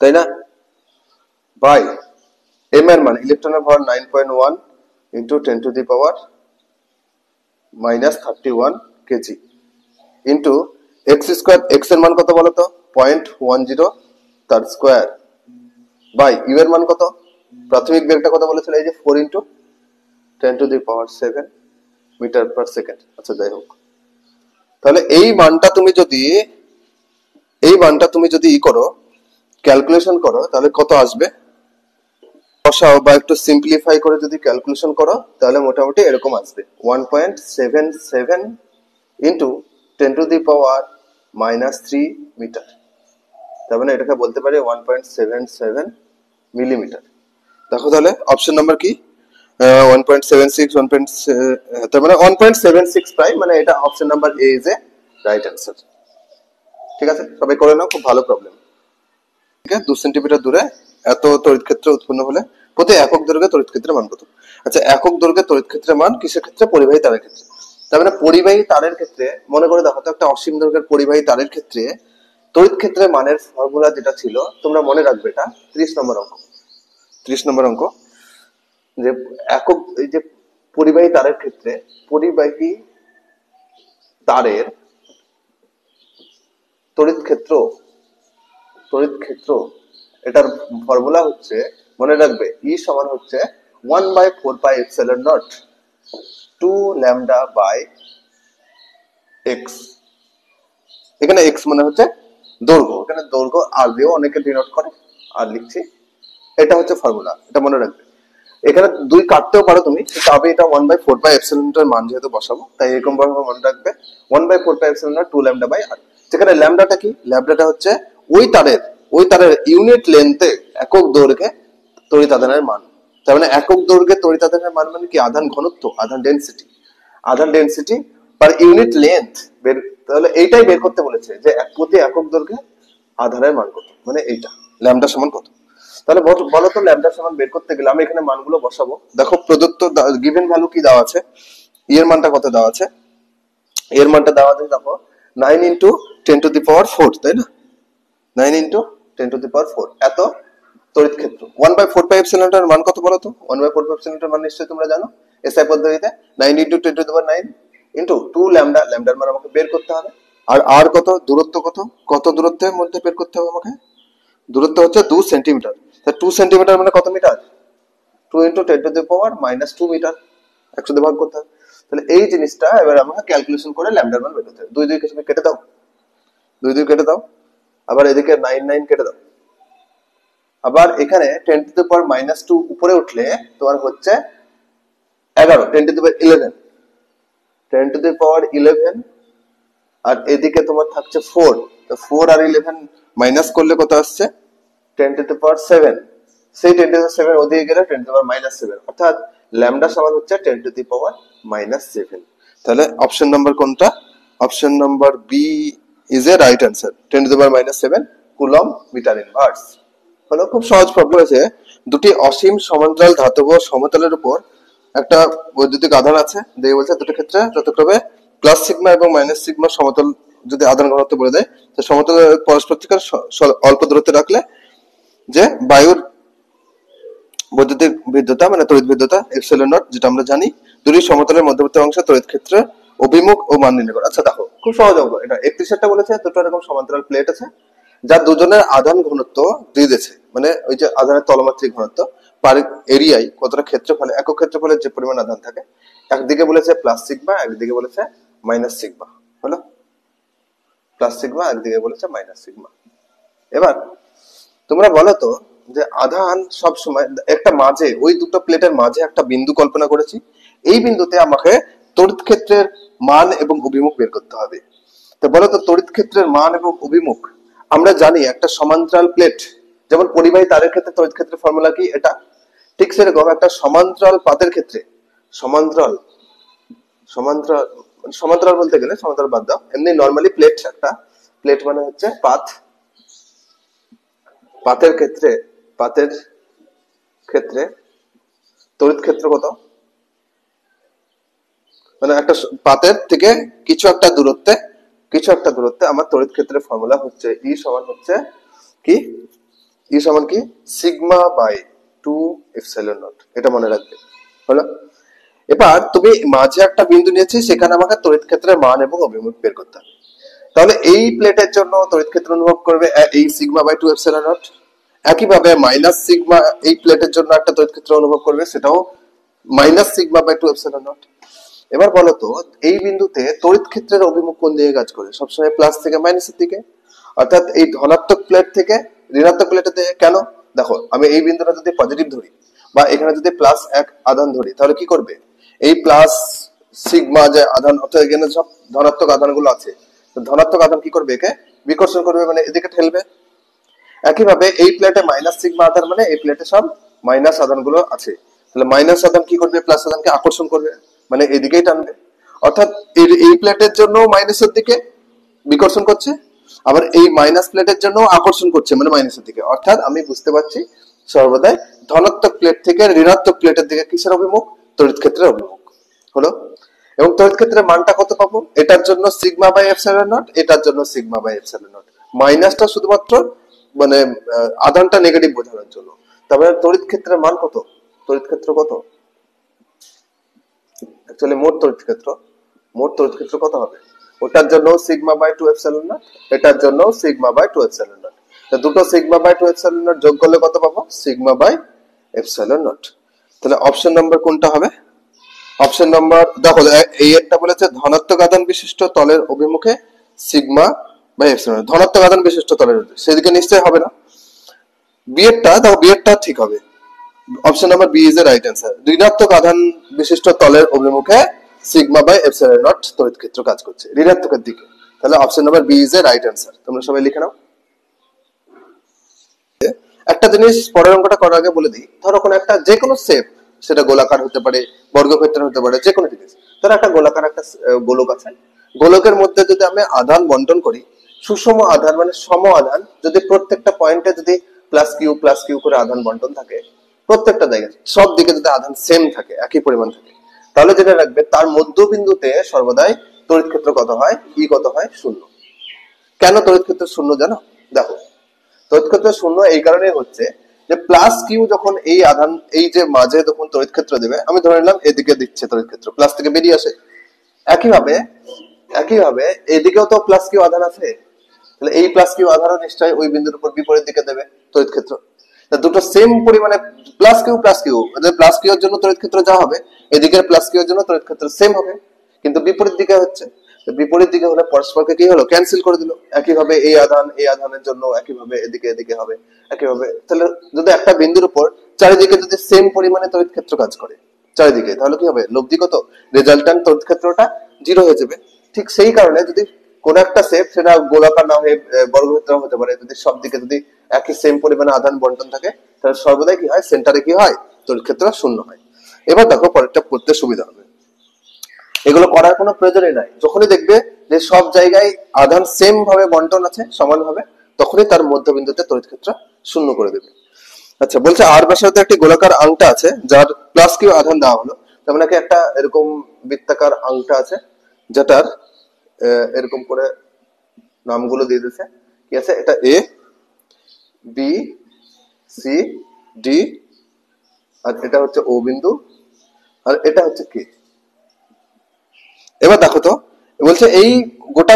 তাই না? বাই এম এর মান, ইলেকট্রনের ভর 9.1 into 10⁻⁻31 KG into x square, x এর মান কত বলতো, 0.10 তার স্কোয়ার, বাই ইউ এর মান কত, প্রাথমিক বেগটা কত বলেছিল, এই যে 4 ইন্টু 10⁻7 মিটার পার সেকেন্ড। আচ্ছা যাই হোক, তাহলে এই মানটা তুমি যদি করো, ক্যালকুলেশন করো, তাহলে কত আসবে, বসাও বা একটু সিম্পলিফাই করে যদি ক্যালকুলেশন করো, তাহলে মোটামুটি এরকম আসবে 1.77 ইন্টু 10⁻³ মিটার। তার মানে এটাকে বলতে পারি 1.77 মিলিমিটার। দেখো তাহলে অপশন নাম্বার কি, 1.76, তার মানে 1.76 প্রায়, মানে এটা option number A is a right answer. ঠিক আছে, সবাই করে নাও, খুব ভালো প্রবলেম। ঠিক আছে, 2 সেন্টিমিটার দূরে এত তড়িৎ ক্ষেত্র উৎপন্ন হলে প্রতি একক দৈর্ঘ্যে তড়িৎ ক্ষেত্রের মান কত? আচ্ছা, একক দৈর্ঘ্যে তড়িৎ ক্ষেত্রের মান কিসের ক্ষেত্রে, পরিবাহী তারের ক্ষেত্রে। তার মানে পরিবাহী তারের ক্ষেত্রে মনে করে দেখো তো, একটা অসীম দৈর্ঘ্যের পরিবাহী তারের ক্ষেত্রে তড়িৎ ক্ষেত্রের মানের ফর্মুলা যেটা ছিল, তোমরা মনে রাখবে, এটা 30 নম্বর অঙ্ক। 30 নম্বর অঙ্ক, যে একক, এই যে পরিবাহী তারের ক্ষেত্রে, পরিবাহী তারের তড়িৎ ক্ষেত্র, তড়িৎ ক্ষেত্র এটার ফর্মুলা হচ্ছে, মনে রাখবে, ই সমান হচ্ছে 1/4πε0 2λ/x। এখানে x মানে হচ্ছে দৈর্ঘ্য, এখানে দৈর্ঘ্য আর দিয়েও অনেকে ডিনোট করে, আর লিখছি, এটা হচ্ছে ফর্মুলা, এটা মনে রাখবে। এখানে 2 কাটতেও পারো তুমি, তবে এটা 1/4πε মান যেহেতু বসাবো, তাই এরকম ভাবে মনে রাখবে 1/4πε0 2λ/r। যেখানে ল্যামডাটা কি, ল্যামডাটা হচ্ছে ওই তারের ইউনিট লেন্থে একক দৈর্ঘ্যে তড়িৎ আধানের মান। তার মানে একক দৈর্ঘ্যে তড়িৎ আধানের মান মানে কি, আধান ঘনত্ব, আধান ডেনসিটি পার ইউনিট লেন্থ বের, তাহলে এইটাই বের করতে বলেছে, যে প্রতি একক দৈর্ঘ্যে আধানের মান কত, মানে এইটা ল্যামডা সমান কত। তাহলে বলো তো, ল্যামডা সমান বের করতে গেলে আমি এখানে মানগুলো বসাবো। দেখো প্রদত্ত গিভেন ভ্যালু কি দেওয়া আছে, এর মানটা কত দেওয়া আছে, এর মানটা দেওয়া আছে দেখো 9 ইন্টু 10⁻⁴, তাই না, 9 ইন্টু 10⁻⁴, এত তড়িৎ ক্ষেত্র। 1/4πε এর মান কত বলো তো, 1/4πε এর মান নিশ্চয়ই তোমরা জানো, এসআই পদ্ধতিতে 9 ইন্টু 10⁻⁹ ইন্টু 2 ল্যামডা, ল্যামডার মান আমাকে বের করতে হবে। আর কত দূরত্ব, কত দূরত্বের মধ্যে বের করতে হবে আমাকে, দূরত্ব হচ্ছে 2 সেন্টিমিটার। তা 2 সেন্টিমিটার মানে কত মিটার, 2 ইন্টু 10⁻⁻² মিটার, 100 দিয়ে ভাগ করতে হবে। তাহলে এই জিনিসটা এবার আমাকে ক্যালকুলেশন করে ল্যামডার মান বের করতে হবে। 2 2 কেটে দাও, 2 2 কেটে দাও, আবার এদিকে 9 9 কেটে দাও, আবার এখানে 10⁻⁻² উপরে উঠলে তোমার হচ্ছে 11, 10⁻11, 10⁻11, আর এদিকে তোমার থাকছে 4, তো 4 আর 11 মাইনাস করলে কত আসছে, 10⁻7, সেই 10⁻7 ওদিকে গেলে 10⁻7, অর্থাৎ ল্যামডা সমান হচ্ছে 10⁻7। তাহলে অপশন নাম্বার কোনটা, option number B is a right answer, 10⁻7 coulomb meter inverse. হলো, খুব সহজ প্রবলেম আছে। দুটি অসীম সমান্তরাল ধাতব সমতলের উপর একটা বৈদ্যুতিক আধান আছে, দিয়ে বলছে দুটি ক্ষেত্রে যথাক্রমে প্লাস সিগমা এবং মাইনাস সিগমা সমতল যদি আধান ঘনত্ব বলে দেয়, তো সমতল পরস্পর থেকে অল্প দূরত্বে রাখলে যে বায়ুর বৈদ্যুতিক বিদ্যুৎ মানে তড়িৎ বিদ্যুৎ ε0, যেটা আমরা জানি, দুটি সমতলের মধ্যবর্তী অংশে তড়িৎ ক্ষেত্রে অভিমুখ ও মান নির্ণয় করা। আচ্ছা দেখো, খুব সহজ অঙ্ক এটা। 31টা বলেছে, দুটো এরকম সমান্তরাল প্লেট আছে, যার দুজনের আধান ঘনত্ব দিয়ে দিয়েছে, মানে ওই যে আধানের তলমাত্রিক ঘনত্ব পার এরিয়ায় কতটা ক্ষেত্রফলে, একক ক্ষেত্রফলের যে পরিমাণ আধান থাকে, একদিকে বলেছে প্লাস সিগমা, একদিকে বলেছে মাইনাস সিগমা। হলো, প্লাস সিগমা, একদিকে বলেছে মাইনাস সিগমা। এবার তোমরা বলো তো, যে আধান সব সময় একটা মাঝে, ওই দুটো প্লেটের মাঝে একটা বিন্দু কল্পনা করেছি, এই বিন্দুতে আমাকে তড়িৎ ক্ষেত্রের মান এবং অভিমুখ বের করতে হবে। তো বলো তো, তড়িৎ ক্ষেত্রের মান এবং অভিমুখ আমরা জানি, একটা সমান্তরাল প্লেট, যেমন পরিবাহী তারের ক্ষেত্রে তড়িৎ ক্ষেত্রের ফর্মুলা কি এটা, ঠিক সেরকম একটা সমান্তরাল পাতের ক্ষেত্রে, সমান্তরাল সমান্তরাল সমান্তরাল বলতে গেলে সমান্তরাল বাদ দাও, এমনি নরমালি প্লেট, একটা প্লেট মানে হচ্ছে পাত, পাতের ক্ষেত্রে তড়িৎ ক্ষেত্র কত, মানে একটা পাতের থেকে কিছু একটা দূরত্বে আমার তড়িৎ ক্ষেত্রের ফর্মুলা হচ্ছে ই সমান হচ্ছে কি, ই সমান কি সিগমা বাই 2 এপসাইলন নট। এটা মনে রাখবে, হলো। এবার তুমি মাঝে একটা বিন্দু নিয়েছি, সেখানে আমাকে তড়িৎ ক্ষেত্রের মান এবং অভিমুখ বের করতে হবে। তাহলে এই প্লেটের জন্য তড়িৎ ক্ষেত্র অনুভব করবে এই সিগমা বাই 2 এপসাইলন নট। একইভাবে মাইনাস সিগমা এই প্লেটের জন্য একটা তড়িৎ ক্ষেত্র অনুভব করবে, সেটাও minus sigma by 2 epsilon naught. এবার বলো তো এই বিন্দুতে তড়িৎ ক্ষেত্রের অভিমুখ কোন দিকে কাজ করে? সবসময় প্লাস থেকে মাইনাসের দিকে, অর্থাৎ এই ধনাত্মক প্লেট থেকে ঋণাত্মক প্লেটের দিকে। কেন? দেখো আমি এই বিন্দুটা যদি পজিটিভ ধরি বা এখানে যদি প্লাস 1 আধান ধরি, তাহলে কি করবে? এই প্লাস সিগমা যে আধান, অর্থাৎ এখানে সব ধনাত্মক আধানগুলো আছে, ধনাত্মক আধান কি করবে? একে বিকর্ষণ করবে, মানে এদিকে ঠেলবে। একইভাবে এই প্লেটে মাইনাস সিগমা আধান, মানে এই প্লেটে সব মাইনাস আধানগুলো আছে, তাহলে মাইনাস আধান কি করবে? প্লাস আধানকে আকর্ষণ করবে, মানে এদিকেই টানবে। অর্থাৎ এই প্লেটের জন্য মাইনাসের দিকে বিকর্ষণ করছে, আবার এই মাইনাস প্লেটের জন্য আকর্ষণ করছে, মানে মাইনাসের দিকে। অর্থাৎ আমি বুঝতে পারছি সর্বদাই ধনাত্মক প্লেট থেকে ঋণাত্মক প্লেটের দিকে কিসের অভিমুখ? তড়িৎ ক্ষেত্রের অভিমুখ, হলো। এবং তড়িৎ ক্ষেত্রের মানটা কত পাবো? এটার জন্য সিগমা বাই এপসাইলন নট, এটার জন্য সিগমা বাই এপসাইলন নট। মাইনাসটা শুধুমাত্র মানে আধানটা নেগেটিভ বোঝানোর জন্য। তারপরে তড়িৎ ক্ষেত্রের মান কত? তড়িৎ ক্ষেত্র কত? অ্যাকচুয়ালি মোট তড়িৎ ক্ষেত্র কত হবে? ওটার জন্য সিগমা বাই 2 এপসাইলন নট, এটার জন্য সিগমা বাই 2 এপসাইলন নট। তো দুটো সিগমা বাই 2 এপসাইলন নট যোগ করলে কত পাবো? Sigma by epsilon naught. তাহলে অপশন নাম্বার কোনটা হবে? অপশন নাম্বার দেখো, এই একটা বলেছে ধনাত্মক আধান বিশিষ্ট তলের অভিমুখে সিগমা বাই এপসাইলন। ধনাত্মক আধান বিশিষ্ট তলের, সেদিকে নিশ্চয়ই হবে না। বিয়েরটা দেখো, বিয়েরটা ঠিক হবে। Option number B is a right answer. ঋণাত্মক আধান বিশিষ্ট তলের অভিমুখে সিগমা বাই এপসাইলন নট তড়িৎ ক্ষেত্র কাজ করছে ঋণাত্মকের দিকে। তাহলে option number B is a right answer. তোমরা সবাই লিখে নাও। একটা জিনিস পরের অঙ্কটা করার আগে বলে দিই, ধরো কোনো একটা যে কোনো শেপ, সেটা গোলাকার হতে পারে, বর্গক্ষেত্র হতে পারে, যে কোনো জিনিস। ধরো একটা গোলাকার একটা গোলক আছে, গোলকের মধ্যে যদি আমি আধান বন্টন করি, সুষম আধান মানে সম আধান, যদি প্রত্যেকটা পয়েন্টে যদি প্লাস কিউ করে আধান বন্টন থাকে, প্রত্যেকটা জায়গায় সব দিকে যদি আধান সেম থাকে, একই পরিমাণ থাকে, তাহলে যেটা রাখবে তার মধ্যবিন্দুতে সর্বদাই তড়িৎ ক্ষেত্র কত হয়? ই কত হয়? 0। কেন তড়িৎ ক্ষেত্র 0 জানো? দেখো, তড়িৎ ক্ষেত্র 0 এই কারণে হচ্ছে যে প্লাস কিউ যখন এই আধান এই যে মাঝে যখন তড়িৎ ক্ষেত্র দেবে, আমি ধরে নিলাম এদিকে দিচ্ছে তড়িৎ ক্ষেত্র, প্লাস থেকে বেরিয়ে আসে। একইভাবে এদিকেও তো প্লাস কিউ আধান আছে, তাহলে এই প্লাস কিউ আধানও নিশ্চয়ই ওই বিন্দুর উপর বিপরীত দিকে দেবে তড়িৎ ক্ষেত্র। দুটো সেম পরিমাণে প্লাস কিউ প্লাস কিউ এর জন্য তড়িৎ ক্ষেত্র যা হবে, এদিকের প্লাস কিউ এর জন্য তড়িৎ ক্ষেত্র সেম হবে, কিন্তু বিপরীত দিকে হচ্ছে। বিপরীত দিকে হলে পরস্পরকে কি হলো? ক্যান্সেল করে দিল। একইভাবে এই আধানের জন্য একইভাবে এদিকে হবে একইভাবে। তাহলে যদি একটা বিন্দুর উপর চারিদিকে যদি সেম পরিমাণে তড়িৎ ক্ষেত্র কাজ করে চারিদিকে, তাহলে কি হবে? লব্ধিগত রেজাল্ট্যান্ট তড়িৎ ক্ষেত্রটা 0 হয়ে যাবে। ঠিক সেই কারণে যদি কোন একটা শেপ, সেটা গোলাকার না হয়ে বর্গক্ষেত্র হতে পারে, যদি সব দিকে যদি একই সেম পরিমাণে আধান বন্টন থাকে, তাহলে সর্বদাই কি হয়? সেন্টারে কি হয়? তড়িৎ ক্ষেত্র 0 হয়। এবার দেখো পরেরটা পড়তে সুবিধা হবে। এগুলো করার কোনো প্রয়োজনই নাই। যখনই দেখবে যে সব জায়গায় আধান সেম ভাবে বন্টন আছে, সমান ভাবে, তখনই তার মধ্যবিন্দুতে তড়িৎ ক্ষেত্র 0 করে দেবে। আচ্ছা, বলছে আর ব্যাসার্ধ একটি গোলাকার আংটা আছে যার প্লাস কিউ আধান দেওয়া হলো। তেমন একটা এরকম বৃত্তাকার আংটা আছে, যেটার এরকম করে নামগুলো দিয়ে দিয়েছে। কি আছে? এটা এ, বি, সি, ডি, আর এটা হচ্ছে ও বিন্দু, আর এটা হচ্ছে কে। এবার দেখো তো, বলছে এই গোটা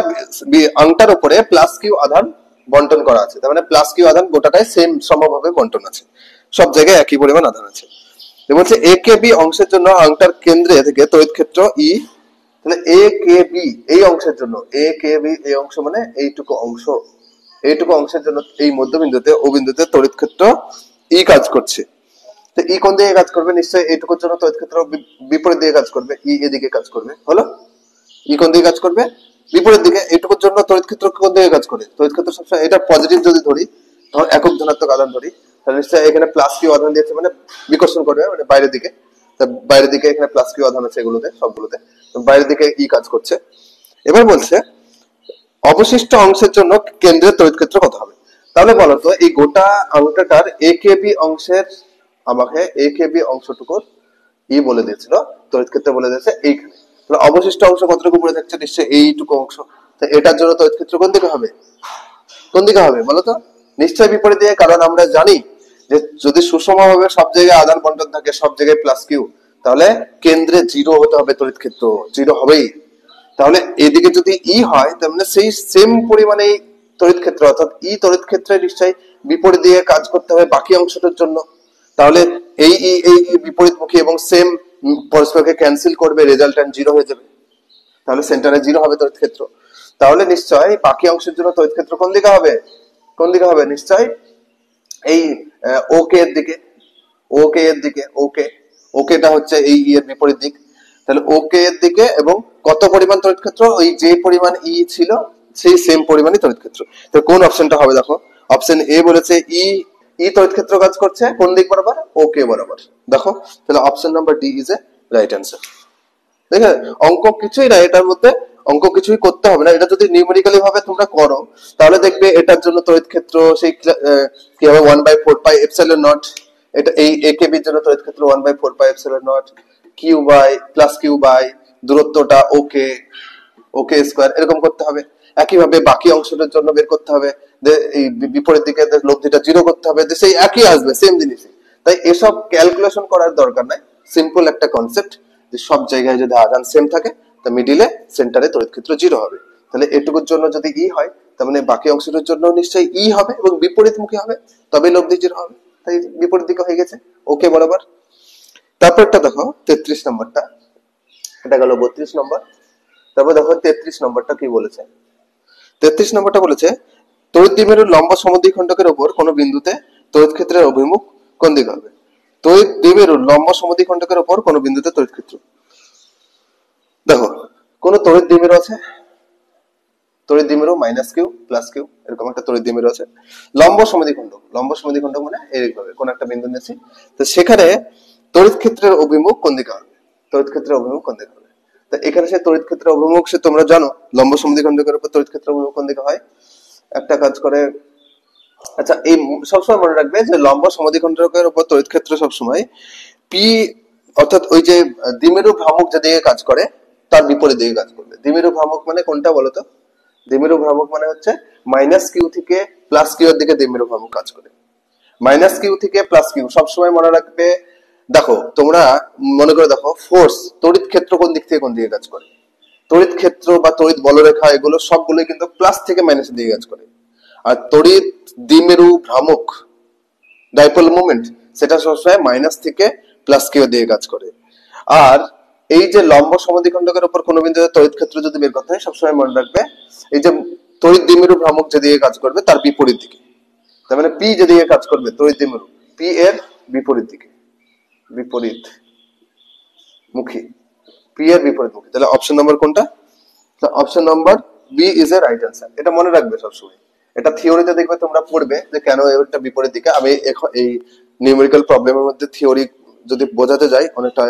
আংটার উপরে প্লাস কিউ আধান বন্টন করা আছে, তার মানে প্লাস কিউ আধান গোটাটাই সেম সমভাবে বন্টন আছে, সব জায়গায় একই পরিমাণ আধান আছে। বলছে এ কে বি অংশের জন্য আংটার কেন্দ্রে থেকে তড়িৎ ক্ষেত্র ই। তাহলে এ কে বি এই অংশের জন্য, এ কে বি এই অংশ মানে এইটুকু অংশের জন্য এই মধ্যবিন্দুতে ও বিন্দুতে তড়িৎ ক্ষেত্র ই কাজ করছে। তো ই কোন দিকে কাজ করবে? নিশ্চয়ই এইটুকুর জন্য তড়িৎ ক্ষেত্র বিপরীত দিকে কাজ করবে, ই এদিকে কাজ করবে, হলো। ই কোন দিকে কাজ করবে? বিপরীত দিকে। এইটুকুর জন্য তড়িৎ ক্ষেত্র কোন দিকে কাজ করে? তড়িৎ ক্ষেত্র সবসময়, এটা পজিটিভ যদি ধরি, ধর একক ধনাত্মক আধান ধরি, তাহলে নিশ্চয়ই এখানে প্লাস কিউ আধান দিয়েছে, মানে বিকর্ষণ করবে, মানে বাইরের দিকে। বাইরের দিকে এখানে প্লাস কিউ আধান আছে, এগুলোতে সবগুলোতে বাইরের দিকে ই কাজ করছে। এবার বলছে অবশিষ্ট অংশের জন্য কেন্দ্রের তড়িৎ ক্ষেত্র কত হবে? তাহলে বলতো এই গোটা আংটাটার এ কে বি অংশের, আমাকে এ কে বি অংশটুকুর ই বলে দিয়েছিল, তড়িৎ ক্ষেত্র বলে দিয়েছে এইখানে। তাহলে অবশিষ্ট অংশ কতটুকু পড়ে থাকছে, নিশ্চয়ই এইটুকু অংশ। তো এটার জন্য তড়িৎ ক্ষেত্র কোন দিকে হবে, কোন দিকে হবে বলো তো? নিশ্চয়ই বিপরীত দিকে, কারণ আমরা জানি যে যদি সুষমভাবে সব জায়গায় আদান বন্টন থাকে, সব জায়গায় প্লাস কিউ, তাহলে কেন্দ্রে জিরো হতে হবে, তড়িৎ ক্ষেত্র জিরো হবেই। তাহলে এদিকে যদি ই হয়, তার মানে সেই সেম পরিমাণে তড়িৎ ক্ষেত্র, অর্থাৎ ই তড়িৎ ক্ষেত্রে নিশ্চয়ই বিপরীত দিকে কাজ করতে হবে বাকি অংশটার জন্য। তাহলে এই বিপরীতমুখী এবং সেম পরস্পরকে ক্যান্সেল করবে, রেজাল্টেন্ট জিরো হয়ে যাবে, তাহলে সেন্টারে জিরো হবে তড়িৎ ক্ষেত্র। তাহলে নিশ্চয় বাকি অংশের জন্য তড়িৎ ক্ষেত্র কোন দিকে হবে, কোন দিকে হবে, নিশ্চয় এই ওকে এর দিকে, ওকে এর দিকে, ওকে ওকেটা হচ্ছে এই এর বিপরীত দিক, তাহলে ওকে এর দিকে। এবং কত পরিমাণ তড়িৎ ক্ষেত্র, ওই যে পরিমাণ ই ছিল সেই সেম পরিমাণই তড়িৎ ক্ষেত্র। তো কোন অপশনটা হবে দেখো, অপশন এ বলেছে ই ই তড়িৎ ক্ষেত্র কাজ করছে কোন দিক বরাবর, ওকে বরাবর। দেখো তাহলে option number D is a right answer. দেখে অঙ্ক কিছুই না, এটার মধ্যে অঙ্ক কিছুই করতে হবে না। এটা যদি নিউমেরিক্যালি ভাবে তোমরা করো, তাহলে দেখবে এটার জন্য তড়িৎ ক্ষেত্র সেই কি হবে 1/4πε0। এটা এই একবির জন্য তড়িৎ ক্ষেত্র 1/4πε0 Q by plus Q by দূরত্বটা ওকে, ওকে স্কয়ার, এরকম করতে হবে। একইভাবে বাকি অংশটার জন্য বের করতে হবে, যে এই বিপরীত দিকে লব্ধিটা জিরো করতে হবে, যে সেই একই আসবে, সেম জিনিসই। তাই এসব ক্যালকুলেশন করার দরকার নাই, সিম্পল একটা কনসেপ্ট যে সব জায়গায় যদি আধান সেম থাকে, তা মিডিলে সেন্টারে তড়িৎ ক্ষেত্র জিরো হবে। তাহলে এটুকুর জন্য যদি ই হয়, তার মানে বাকি অংশটার জন্য নিশ্চয়ই ই হবে এবং বিপরীতমুখী হবে, তবে লব্ধি জিরো হবে। তাই বিপরীত দিকে হয়ে গেছে ওকে বরাবর। তারপরটা দেখো 33 নম্বরটা, এটা গেল 32 নম্বর। তারপর দেখো 33 নম্বরটা কি বলেছে। 33 নম্বরটা বলেছে তড়িৎ দ্বিমেরুর লম্ব সমদ্বিখণ্ডকের উপর কোন বিন্দুতে তড়িৎ ক্ষেত্রের অভিমুখ কোন দিকে হবে। তড়িৎ দ্বিমেরুর লম্ব সমদ্বিখণ্ডকের উপর কোন বিন্দুতে তড়িৎ ক্ষেত্র, দেখো কোন তড়িৎ দ্বিমেরু আছে, তড়িৎ দ্বিমেরু মাইনাস কিউ প্লাস কিউ, এরকম একটা তড়িৎ দ্বিমেরু আছে। লম্ব সমদ্বিখণ্ডক, লম্ব সমদ্বিখণ্ডক মানে এইভাবে কোন একটা বিন্দু নিয়েছি, তো সেখানে তড়িৎ ক্ষেত্রের অভিমুখ কোন দিকে হবে, তড়িৎ ক্ষেত্রের অভিমুখ কোন দিকে হবে। তো এখানে সে তড়িৎ ক্ষেত্রের অভিমুখ সে তোমরা জানো, লম্ব সমদ্বিখণ্ডকের উপর তড়িৎ ক্ষেত্রের অভিমুখ কোন দিকে হয়। একটা কাজ করে, আচ্ছা এই সবসময় মনে রাখবে যে লম্ব সমদ্বিখণ্ডকের উপর তড়িৎ ক্ষেত্র সবসময় পি, অর্থাৎ ওই যে দ্বিমেরু ভ্রামক যেদিকে কাজ করে তার বিপরীত দিকে কাজ করবে। দ্বিমেরু ভ্রামক মানে কোনটা বলতো, দ্বিমেরু ভ্রামক মানে হচ্ছে মাইনাস কিউ থেকে প্লাস কিউ এর দিকে দ্বিমেরু ভ্রামক কাজ করে। মাইনাস কিউ থেকে প্লাস কিউ সবসময় মনে রাখবে। দেখো তোমরা মনে করে দেখো ফোর্স, তড়িৎ ক্ষেত্র কোন দিক থেকে কোন দিকে কাজ করে, তড়িৎ ক্ষেত্র বা তড়িৎ বলরেখা এগুলো সবগুলোই কিন্তু প্লাস থেকে মাইনাসের দিকে কাজ করে। আর তড়িৎ দ্বিমেরু ভ্রামক ডাইপোল মোমেন্ট সেটা সবসময় মাইনাস থেকে প্লাস কিউ দিয়ে কাজ করে। আর এই যে লম্ব সমদ্বিখণ্ডকের উপর কোন বিন্দুতে তড়িৎ ক্ষেত্র যদি বের করতে হয়, সবসময় মনে রাখবে এই যে তড়িৎ দ্বিমেরু ভ্রামক যেদিকে কাজ করবে তার বিপরীত দিকে, তার মানে পি যেদিকে কাজ করবে তড়িৎ দ্বিমেরু, পি এর বিপরীত দিকে, বিপরীত মুখী, পি এর বিপরীত মুখী। তাহলে অপশন নাম্বার কোনটা, option number B is a right answer. এটা মনে রাখবে সবসময়, এটা থিওরিতে দেখবে তোমরা পড়বে যে কেন এটা বিপরীত দিকে। আমি এই নিউমেরিক্যাল প্রবলেমের মধ্যে থিওরি যদি বোঝাতে যাই অনেকটা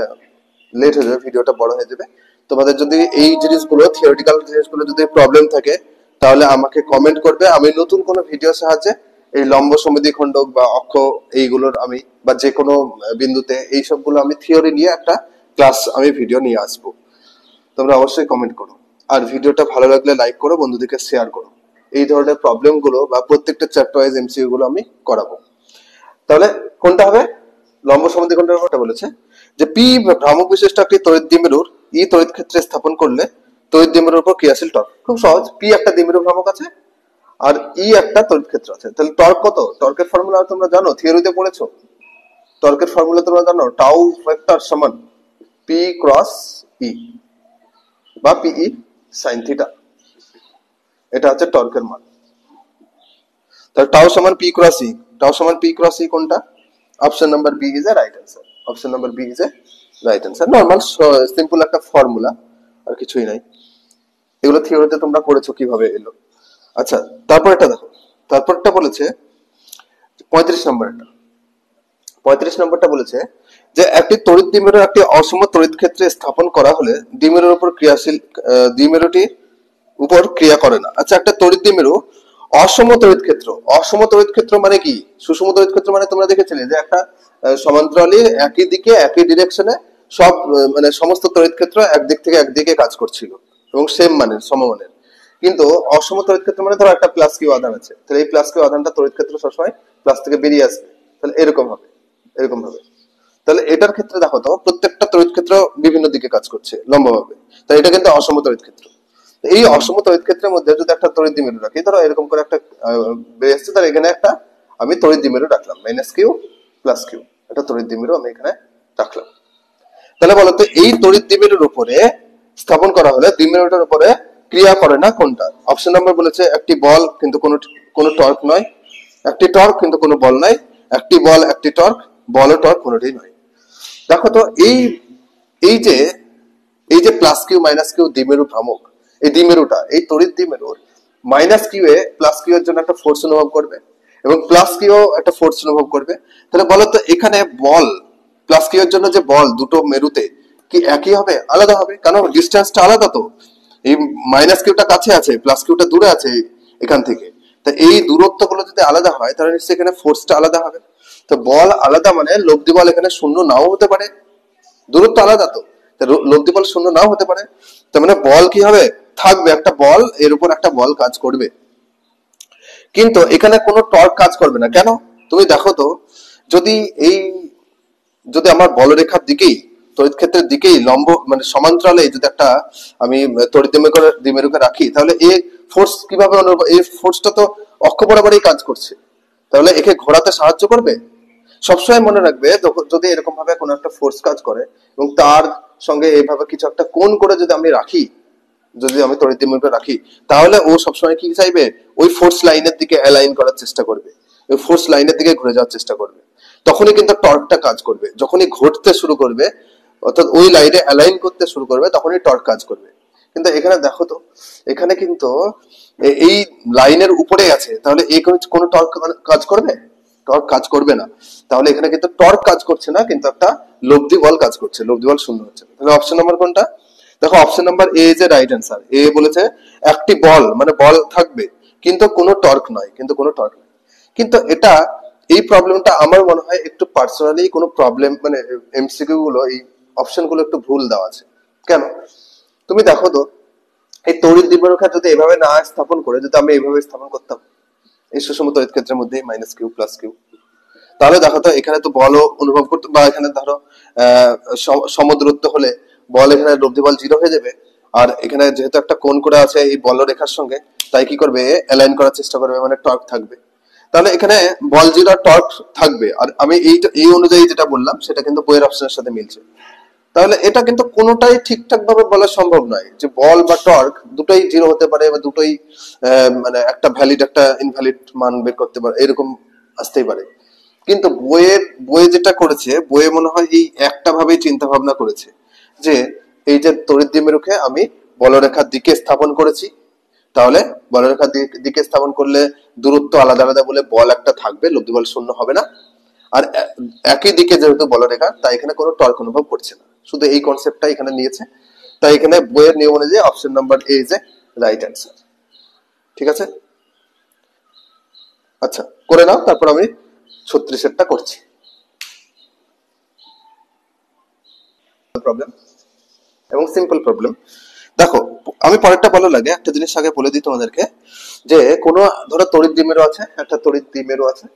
লেট হয়ে যাবে, ভিডিওটা বড় হয়ে যাবে। তোমাদের যদি এই জিনিসগুলো থিওরিটিক্যাল জিনিসগুলো যদি প্রবলেম থাকে, তাহলে আমাকে কমেন্ট করবে, আমি নতুন কোনো ভিডিও সাহায্যে এই লম্ব সমদ্বিখণ্ডক বা অক্ষ এইগুলোর আমি বা যে কোনো বিন্দুতে এই সবগুলো আমি থিওরি নিয়ে একটা ক্লাস আমি ভিডিও নিয়ে আসবো। তোমরা অবশ্যই কমেন্ট করো, আর ভিডিওটা ভালো লাগলে লাইক করো, বন্ধুদেরকে শেয়ার করো। এই ধরনের প্রবলেম গুলো বা প্রত্যেকটা চ্যাপ্টার ওয়াইজ এমসিকিউ গুলো আমি করাবো। তাহলে কোনটা হবে, লম্ব সমদ্বিখণ্ডকের কথা বলেছে যে পি ভ্রামক বিশিষ্ট একটি তড়িৎ দ্বিমেরুর ই তড়িৎ ক্ষেত্রে স্থাপন করলে তড়িৎ দ্বিমেরুর উপর ক্রিয়াশীল টর্ক। খুব সহজ, পি একটা দ্বিমেরু ভ্রামক আছে আর ই একটা তড়িৎ ক্ষেত্র আছে, তাহলে টর্ক কত, টর্কের ফর্মুলা তোমরা জানো, থিওরিতে পড়েছো। টর্কের ফর্মুলা তোমরা জানো, টাউ ভেক্টর সমান পি ক্রস ই বা পিই সাইন থিটা, এটা হচ্ছে টর্কের মান। তাহলে টাউ সমান পি ক্রস ই, টাউ সমান পি ক্রস ই কোনটা, option number B is a right answer. Option number B is a right answer. Normal simple একটা ফর্মুলা, আর কিছুই নাই। এগুলো থিওরিতে তোমরা পড়েছো কিভাবে এলো। আচ্ছা তারপরটা দেখো, তারপরটা বলেছে 35 নম্বরটা, 35 নম্বরটা বলেছে যে একটি তড়িৎ দ্বিমেরু একটি অসম তড়িৎ ক্ষেত্রে স্থাপন করা হলে দ্বিমেরুর উপর ক্রিয়াশীল দ্বিমেরুটির উপর ক্রিয়া করে না। আচ্ছা একটা তড়িৎ দ্বিমেরু অসম তড়িৎ ক্ষেত্র, অসম তড়িৎ ক্ষেত্র মানে কি, সুষম তড়িৎ ক্ষেত্র মানে তোমরা দেখেছিলে যে একটা সমান্তরালে একই দিকে একই ডিরেকশনে সব মানে সমস্ত তড়িৎ ক্ষেত্র একদিক থেকে একদিকে কাজ করছিল এবং সেম মানের সমমানের। কিন্তু অসম তড়িৎ ক্ষেত্র মানে ধরো একটা প্লাস কিউ আধান আছে, তাহলে এই প্লাস কিউ আধানটা তড়িৎ ক্ষেত্র সবসময় প্লাস থেকে বেরিয়ে আসবে, তাহলে এরকম হবে, এরকম হবে। তাহলে এটার ক্ষেত্রে দেখো তো প্রত্যেকটা তড়িৎ ক্ষেত্র বিভিন্ন দিকে কাজ করছে লম্বভাবে, তাই এটা কিন্তু অসম তড়িৎ ক্ষেত্র। এই অসম তড়িৎ ক্ষেত্রের মধ্যে যদি একটা তড়িৎ দ্বিমেরু রাখি, ধরো এরকম করে একটা বেরিয়ে আসছে, তাহলে এখানে একটা আমি তড়িৎ দ্বিমেরু রাখলাম মাইনাস কিউ প্লাস কিউ, একটা তড়িৎ দ্বিমেরু আমি এখানে রাখলাম। তাহলে বলতো এই তড়িৎ দ্বিমেরুর উপরে স্থাপন করা হলে দ্বিমেরুটার উপরে ক্রিয়া করে না কোনটা? অপশন নাম্বার বলেছে একটি বল কিন্তু কোনো টর্ক নয়, একটি টর্ক কিন্তু কোনো বল নাই, একটি বল একটি টর্ক, বল ও টর্ক কোনোটাই নয়। দেখো তো এই যে এই যে প্লাস কিউ মাইনাস কিউ দ্বিমেরু ভ্রামক, এই দ্বিমেরুটা এই তড়িৎ দ্বিমেরুর মাইনাস কিউ এ প্লাস কিউ এর জন্য একটা ফোর্স অনুভব করবে এবং প্লাস কিউ একটা ফোর্স অনুভব করবে। তাহলে বলো তো এখানে বল প্লাস কিউ এর জন্য যে বল দুটো মেরুতে কি একই হবে আলাদা হবে? কারণ ডিসটেন্সটা আলাদা, তো এই মাইনাস কিউটা কাছে আছে প্লাস কিউটা দূরে আছে এখান থেকে, তা এই দূরত্বগুলো যদি আলাদা হয় তাহলে নিশ্চয়ই এখানে ফোর্সটা আলাদা হবে। তো বল আলাদা মানে লব্ধি বল এখানে শূন্য নাও হতে পারে, দূরত্ব আলাদা, তো লব্ধি বল শূন্য নাও হতে পারে। তার মানে বল কি হবে থাকবে, একটা বল এর উপর একটা বল কাজ করবে, কিন্তু এখানে কোনো টর্ক কাজ করবে না। কেন? তুমি দেখো তো যদি যদি আমার বলরেখার দিকেই তড়িৎ ক্ষেত্রের দিকেই লম্ব মানে সমান্তরালে যদি একটা আমি তড়িৎ দ্বিমেরুকে রাখি, তাহলে এই ফোর্স কিভাবে এই ফোর্সটা তো অক্ষ বরাবরই কাজ করছে, তাহলে একে ঘোরাতে সাহায্য করবে। সবসময় মনে রাখবে যদি এরকম ভাবে কোনো একটা ফোর্স কাজ করে এবং তার সঙ্গে এইভাবে কিছু একটা কোণ করে যদি আমি রাখি, যদি আমি তড়িৎ দ্বিমেরুকে রাখি, তাহলে ও সবসময় কি চাইবে ওই ফোর্স লাইনের দিকে অ্যালাইন করার চেষ্টা করবে, ওই ফোর্স লাইনের দিকে ঘুরে যাওয়ার চেষ্টা করবে। তখনই কিন্তু টর্কটা কাজ করবে, যখনই ঘটতে শুরু করবে অর্থাৎ ওই লাইনে অ্যালাইন করতে শুরু করবে তখনই টর্ক কাজ করবে। কিন্তু এখানে দেখো তো এখানে কিন্তু এই লাইনের উপরে আছে, তাহলে এই কোনো টর্ক কাজ করবে? টর্ক কাজ করবে না। তাহলে এখানে কিন্তু টর্ক কাজ করছে না, কিন্তু একটা লব্ধি বল কাজ করছে, লব্ধি বল শূন্য হচ্ছে। তাহলে অপশন নাম্বার কোনটা? দেখো option number A is a right answer. এ বলেছে একটি বল মানে বল থাকবে কিন্তু কোনো টর্ক নয়, কিন্তু কোনো টর্ক নয়। কিন্তু এটা এই প্রবলেমটা আমার মনে হয় একটু পার্সোনালি কোনো প্রবলেম মানে এমসিকিউ গুলো এই অপশন গুলো একটু ভুল দেওয়া আছে। কেন? তুমি দেখো তো এই তড়িৎ দ্বিমেরুকে যদি এভাবে না স্থাপন করে যদি আমি এইভাবে স্থাপন করতাম এই সুষম তড়িৎ ক্ষেত্রের মধ্যে মাইনাস কিউ প্লাস কিউ, তাহলে দেখো তো এখানে তো বলও অনুভব করতে, বা এখানে ধরো সমদূরত্ব হলে বল এখানে লব্ধি বল 0 হয়ে যাবে, আর এখানে যেহেতু একটা কোণ করে আছে এই বল রেখার সঙ্গে, তাই কি করবে অ্যালাইন করার চেষ্টা করবে, মানে টর্ক থাকবে। তাহলে এখানে বল 0 আর টর্ক থাকবে, আর আমি এই অনুযায়ী যেটা বললাম সেটা কিন্তু বইয়ের অপশনের সাথে মিলছে। তাহলে এটা কিন্তু কোনোটাই ঠিকঠাক ভাবে বলা সম্ভব নয় যে বল বা টর্ক দুটোই 0 হতে পারে বা দুটোই মানে একটা ভ্যালিড একটা ইনভ্যালিড মান বের করতে পারে, এরকম আসতেই পারে। কিন্তু বইয়ে যেটা করেছে, বইয়ে মনে হয় এই একটা ভাবেই চিন্তা ভাবনা করেছে যে এই যে তড়িৎ দ্বিমেরুকে আমি বলরেখার দিকে স্থাপন করেছি, তাহলে বলরেখার দিকে স্থাপন করলে দূরত্ব আলাদা আলাদা বলে বল একটা থাকবে, লব্ধি বল শূন্য হবে না, আর একই দিকে যেহেতু বলরেখা তাই এখানে কোনো টর্ক অনুভব করছে না, শুধু এই কনসেপ্টটা এখানে নিয়েছে। তাই এখানে বইয়ের নিয়ম অনুযায়ী option number A is a right answer. ঠিক আছে, আচ্ছা করে নাও, তারপর আমি 36 করছি। প্রবলেম এবং সিম্পল প্রবলেম। দেখো আমি পরেরটা ভালো লাগে, একটা জিনিস আগে বলে দিই তোমাদেরকে, যে কোনো ধরো তড়িৎ দ্বিমেরু আছে, একটা তড়িৎ দ্বিমেরু আছে,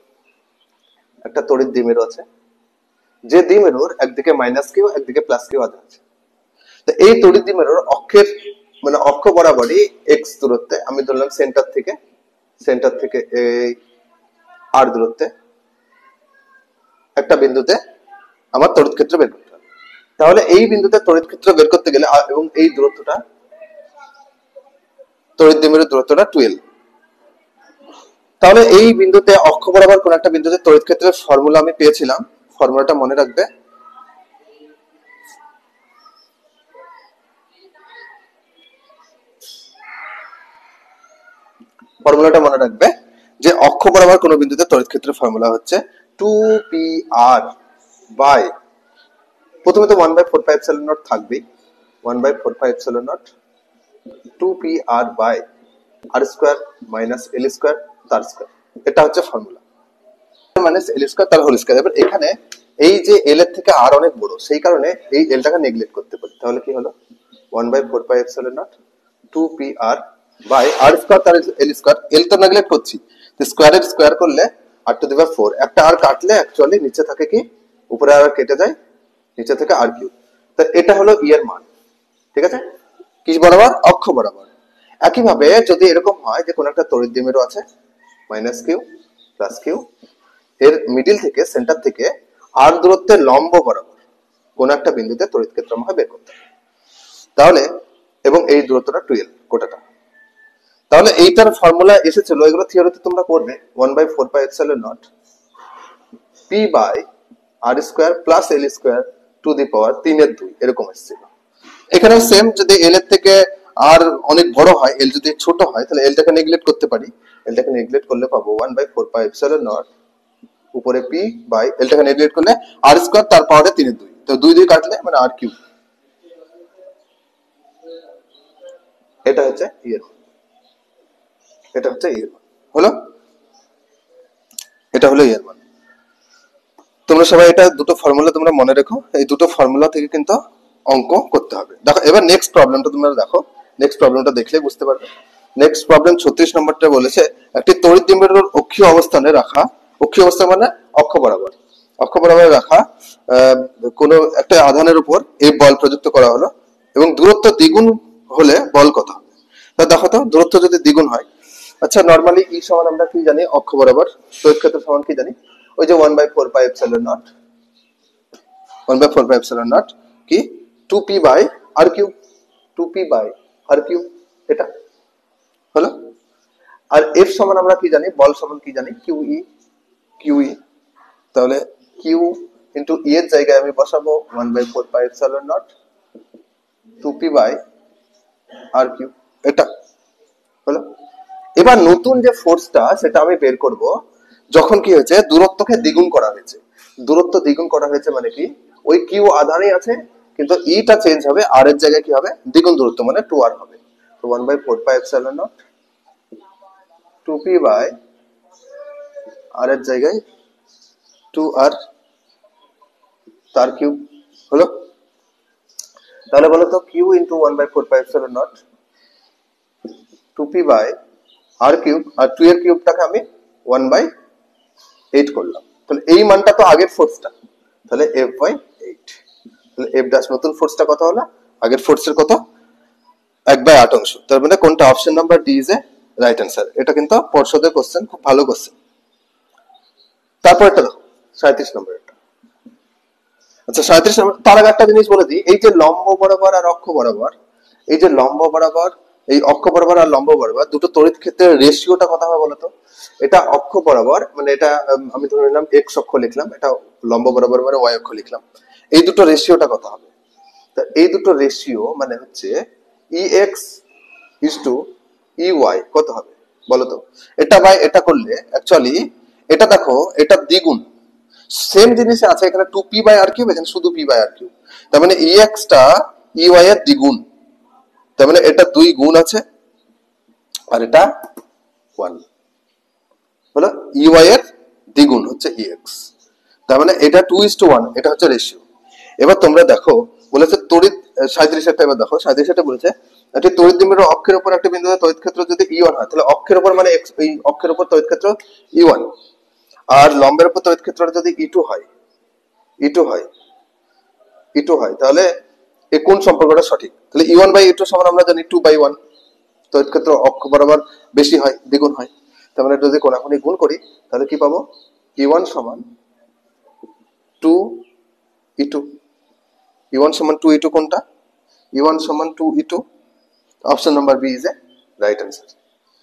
একটা তড়িৎ দ্বিমেরু আছে, যে দ্বিমেরুর একদিকে মাইনাস কিউ একদিকে প্লাস কিউ আধান আছে। তো এই তড়িৎ দ্বিমেরুর অক্ষের মানে অক্ষ বরাবরই এক্স দূরত্বে, আমি ধরলাম সেন্টার থেকে এই আর দূরত্বে একটা বিন্দুতে আমার তড়িৎ ক্ষেত্র বের করতে হবে। তাহলে এই বিন্দুতে তড়িৎ ক্ষেত্র বের করতে গেলে এবং এই দূরত্বটা তড়িৎ দ্বিমেরুর দূরত্বটা 12, তাহলে এই বিন্দুতে অক্ষ বরাবর কোন একটা বিন্দুতে তড়িৎ ক্ষেত্রের ফর্মুলা আমি পেয়েছিলাম, ফর্মুলাটা মনে রাখবে। ফর্মুলাটা মনে রাখবে যে অক্ষ বরাবর কোন বিন্দুতে তড়িৎ ক্ষেত্রের ফর্মুলা হচ্ছে 2pr বাই, প্রথমে তো 1/4πε0 থাকবেই, 1/4πε0 2pr by R square minus L square তার স্কয়ার, এটা হচ্ছে ফর্মুলা, মাইনাস এল স্কয়ার তার হোল স্কয়ার। এবার এখানে এই যে এল এর থেকে আর অনেক বড়, সেই কারণে এই এলটাকে নেগলেক্ট করতে পারি। তাহলে কি হলো 1/4πε0 2pr বাই আর স্কয়ার তার এল স্কয়ার। এল তো নেগলেক্ট করছি, তো স্কয়ারের স্কয়ার করলে r⁴ একটা আর কাটলে অ্যাকচুয়ালি নিচে থাকে কি, উপরে আর কেটে যায়, নিচে থেকে r কিউব। তো এটা হলো ই এর মান, ঠিক আছে, কি বরাবর, অক্ষ বরাবর। একইভাবে যদি এরকম হয় যে কোন একটা তড়িৎ দ্বিমেরু আছে -q +q, এর মিডল থেকে, সেন্টার থেকে আর দূরত্বের লম্ব বরাবর কোন একটা বিন্দুতে তড়িৎ ক্ষেত্র আমাকে বের করতে হবে। তাহলে এবং এই দূরত্বটা 2l গোটাটা। তাহলে এইটার ফর্মুলা এসেছিল, এগুলো থিওরিতে তোমরা করবে, 1/4πε0 p/r² + l² এরকম এসেছিল। এখানেও সেম, যদি এল এর থেকে আর অনেক বড় হয়, এল যদি ছোট হয়, তাহলে এলটাকে নেগলেক্ট করতে পারি। এলটাকে নেগলেক্ট করলে পাবো 1/4πε0 উপরে p বাই এলটাকে নেগলেক্ট করলে r² তার পাওয়ারে 3/2, তো 2 কাটলে মানে r3। এটা হচ্ছে ইয়ের, এটা হচ্ছে ইয়ের হলো, এটা হলো ইয়ের মান। তোমরা সবাই এটা দুটো ফর্মুলা তোমরা মনে রেখো, এই দুটো ফর্মুলা থেকে কিন্তু অঙ্ক করতে হবে। দেখো এবার নেক্সট প্রবলেমটা তোমরা দেখো, নেক্সট প্রবলেমটা দেখলে বুঝতে পারবে। নেক্সট প্রবলেম 36 নম্বরটা বলেছে একটি তড়িৎ দ্বিমেরুর অক্ষীয় অবস্থানে রাখা, অক্ষীয় অবস্থান মানে অক্ষ বরাবর, অক্ষ বরাবর রাখা কোন একটা আধানের উপর এই বল প্রযুক্ত করা হলো এবং দূরত্ব দ্বিগুণ হলে বল কত হবে। তা দেখো তো, দূরত্ব যদি দ্বিগুণ হয়, আচ্ছা নরমালি ই সমান আমরা কি জানি, অক্ষ বরাবর তড়িৎ ক্ষেত্র সমান কি জানি, ওই যে 1/4πε0 1/4πε0 কি 2p/r³, 2p/r³, এটা হলো। আর এফ সমান আমরা কি জানি, বল সমান কি জানি, QE। তাহলে Q ইনটু E এর জায়গায় আমি বসাবো 1/4πε0 2p/r³, এটা হলো। এবার নতুন যে ফোর্সটা সেটা আমি বের করব যখন কি হয়েছে, দূরত্বকে দ্বিগুণ করা হয়েছে। দূরত্ব দ্বিগুণ করা হয়েছে মানে কি, ওই কিউ আধানেই আছে, কিন্তু ইটা চেঞ্জ হবে, আর এর জায়গায় কি হবে, দ্বিগুণ দূরত্ব মানে 2r হবে। তো 1/4πε0 2p/r এর জায়গায় 2r তার কিউব হলো। তাহলে বলো তো q ইনটু 1/4πε0 2p/r³ আর 2 এর কিউবটাকে আমি 1/8 করলাম। তাহলে এই মানটা তো আগের ফোর্সটা, তাহলে f/8। তাহলে f ড্যাশ নতুন ফোর্সটা কত হলো, আগের ফোর্সের কত, 1/8 অংশ। তার মানে কোনটা, option number D is a right answer. এটা কিন্তু পর্ষদের কোশ্চেন, খুব ভালো কোশ্চেন। তারপর এটা দেখো 37 নম্বর। আচ্ছা 37 নম্বর, তার আগে একটা জিনিস বলে দিই, এই যে লম্ব বরাবর আর অক্ষ বরাবর, এই যে লম্ব বরাবর, এই অক্ষ বরাবর আর লম্ব বরাবর দুটো তড়িৎ ক্ষেত্রের রেশিওটা কত হবে বলতো। এটা অক্ষ বরাবর মানে এটা আমি ধরে নিলাম এক্স অক্ষ লিখলাম, এটা লম্ব বরাবর মানে ওয়াই অক্ষ লিখলাম, এই দুটো রেশিওটা কত হবে। তা এই দুটো রেশিও মানে হচ্ছে EX EY কত হবে বলতো। এটা বাই এটা করলে অ্যাকচুয়ালি এটা দেখো, এটা দ্বিগুণ, সেম জিনিস আছে এখানে 2p/r³, এখানে শুধু p/r³, তার মানে EX টা EY এর দ্বিগুণ, তার মানে এটা 2 গুণ আছে আর এটা 1 হলো, EY এর দ্বিগুণ হচ্ছে EX, তার মানে এটা 2:1, এটা হচ্ছে রেশিও। এবার তোমরা দেখো বলেছে তড়িৎ 37 এবার দেখো 37 বলেছে একটি তড়িৎ দ্বিমেরুর অক্ষের উপর একটা বিন্দুতে তড়িৎ ক্ষেত্র যদি E1 হয়, তাহলে অক্ষের উপর মানে এই অক্ষের উপর তড়িৎ ক্ষেত্র E1, আর লম্বের উপর তড়িৎ ক্ষেত্রটা যদি E2 হয়, তাহলে এই কোন সম্পর্কটা সঠিক। তাহলে E1/E2 সমান আমরা জানি 2/1, তড়িৎ ক্ষেত্র অক্ষ বরাবর বেশি হয়, দ্বিগুণ হয়, তার মানে যদি কোনাকুনি গুণ করি তাহলে কি পাবো, E1 সমান 2E2, E1 সমান 2E2 কোনটা, E1 সমান 2E2, option number B is a right answer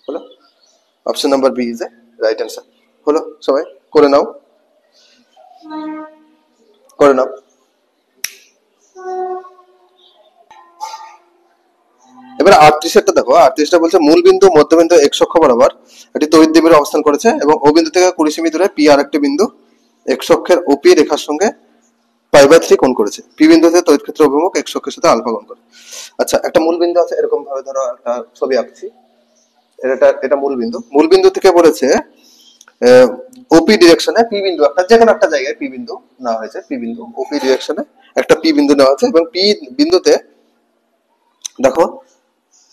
হলো, option number B is a right answer হলো। সবাই করে নাও, করে নাও। এবার 38টা দেখো, 38টা বলছে মূল বিন্দু মধ্যবিন্দু x অক্ষ বরাবর একটি তড়িৎ দ্বিমেরু অবস্থান করেছে এবং ও বিন্দু থেকে 20 সেমি দূরে p আর একটি বিন্দু x অক্ষের OP রেখার সঙ্গে π/3 কোণ করেছে। p বিন্দুতে তড়িৎ ক্ষেত্র অভিমুখ x অক্ষের সাথে আলফা কোণ করে। আচ্ছা একটা মূল বিন্দু আছে, এরকম ভাবে ধরো একটা ছবি আঁকছি, এটা মূল বিন্দু, মূল বিন্দু থেকে বলেছে ওপি ডিরেকশনে পি বিন্দু একটা যে কোনো একটা জায়গায় পি বিন্দু নেওয়া হয়েছে, পি বিন্দু ওপি ডিরেকশনে একটা পি বিন্দু নেওয়া হয়েছে এবং পি বিন্দুতে দেখো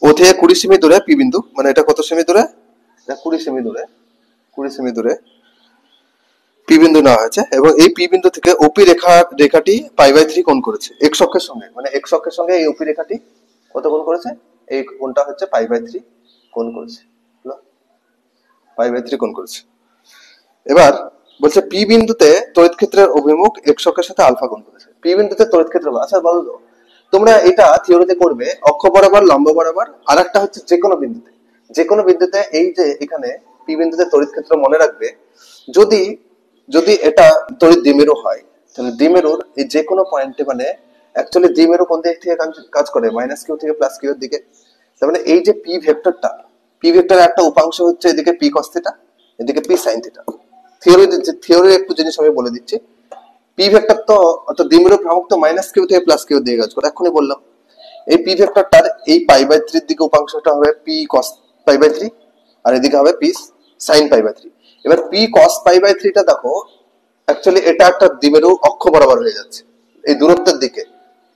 ও থেকে 20 সেমি দূরে পি বিন্দু, মানে এটা কত সেমি দূরে, এটা 20 সেমি দূরে, 20 সেমি দূরে পি বিন্দু নেওয়া হয়েছে এবং এই পি বিন্দু থেকে ওপি রেখাটি π/3 কোণ করেছে এক্স অক্ষের সঙ্গে, মানে এক্স অক্ষের সঙ্গে এই ওপি রেখাটি কত কোণ করেছে, এই কোণটা হচ্ছে π/3 কোণ করেছে, π/3 কোণ করেছে। এবার বলছে পি বিন্দুতে তড়িৎ ক্ষেত্রের অভিমুখ এক্স অক্ষের সাথে আলফা কোণ করেছে। পি বিন্দুতে তড়িৎ ক্ষেত্র, আচ্ছা বলো তো তোমরা এটা থিওরিতে করবে অক্ষ বরাবর লম্ব বরাবর, আর একটা হচ্ছে যে কোনো বিন্দুতে, যে কোনো বিন্দুতে এই যে এখানে পি বিন্দুতে তড়িৎ ক্ষেত্র মনে রাখবে, যদি যদি এটা তড়িৎ দ্বিমেরু হয় তাহলে দ্বিমেরুর এই যে কোনো পয়েন্টে, মানে অ্যাকচুয়ালি দ্বিমেরু কোন দিক থেকে কাজ করে, -q থেকে +q এর দিকে। তার মানে এই যে পি ভেক্টরটা, পি ভেক্টরের একটা উপাংশ হচ্ছে এদিকে পি cos থিটা, এদিকে পি sin থিটা। থিওরির একটু জিনিস আমি বলে দিচ্ছি, পি ভেক্টর তো অর্থাৎ দ্বিমেরু ভ্রামক তো -q থেকে +q দিকে কাজ করে, এখনই বললাম। এই পি ভেক্টরটার এই π/3 এর দিকে উপাংশটা হবে পি cos π/3 আর এদিকে হবে পি sin π/3। এবার পি cos π/3 টা দেখো অ্যাকচুয়ালি এটা একটা দ্বিমেরু অক্ষ বরাবর হয়ে যাচ্ছে এই দূরত্বের দিকে,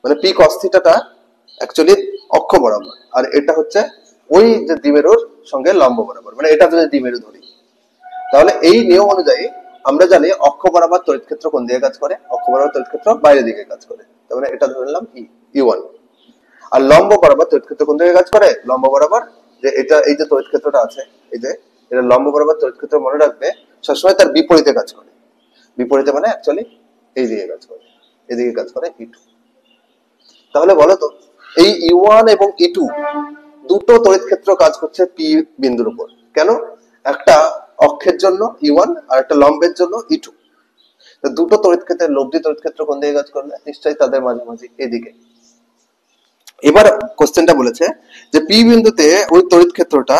মানে পি cos থিটাটা অ্যাকচুয়ালি অক্ষ বরাবর, আর এটা হচ্ছে ওই যে দ্বিমেরুর সঙ্গে লম্ব বরাবর, মানে এটা যদি দ্বিমেরু ধরি তাহলে এই নিয়ম অনুযায়ী আমরা জানি অক্ষ বরাবর তড়িৎ ক্ষেত্র কোন দিকে কাজ করে, অক্ষ বরাবর তড়িৎ ক্ষেত্র বাইরের দিকে কাজ করে, তার মানে এটা ধরে নিলাম E1। আর লম্ব বরাবর তড়িৎ ক্ষেত্র কোন দিকে কাজ করে, লম্ব বরাবর যে এটা এই যে তড়িৎ ক্ষেত্রটা আছে এই যে এটা লম্ব বরাবর তড়িৎ ক্ষেত্র মনে রাখবে সবসময় তার বিপরীতে কাজ করে, বিপরীতে মানে অ্যাকচুয়ালি এই দিকে কাজ করে, এদিকে কাজ করে E2। তাহলে বলো তো এই E1 এবং E2 দুটো তড়িৎ ক্ষেত্র কাজ করছে পি বিন্দুর উপর, কেন? একটা অক্ষের জন্য E1 আর একটা লম্বের জন্য E2। তো দুটো তড়িৎ ক্ষেত্রের লব্ধি তড়িৎ ক্ষেত্র কোন দিকে কাজ করবে, নিশ্চয়ই তাদের মাঝামাঝি এদিকে। এবার কোশ্চেনটা বলেছে যে পি বিন্দুতে ওই তড়িৎ ক্ষেত্রটা,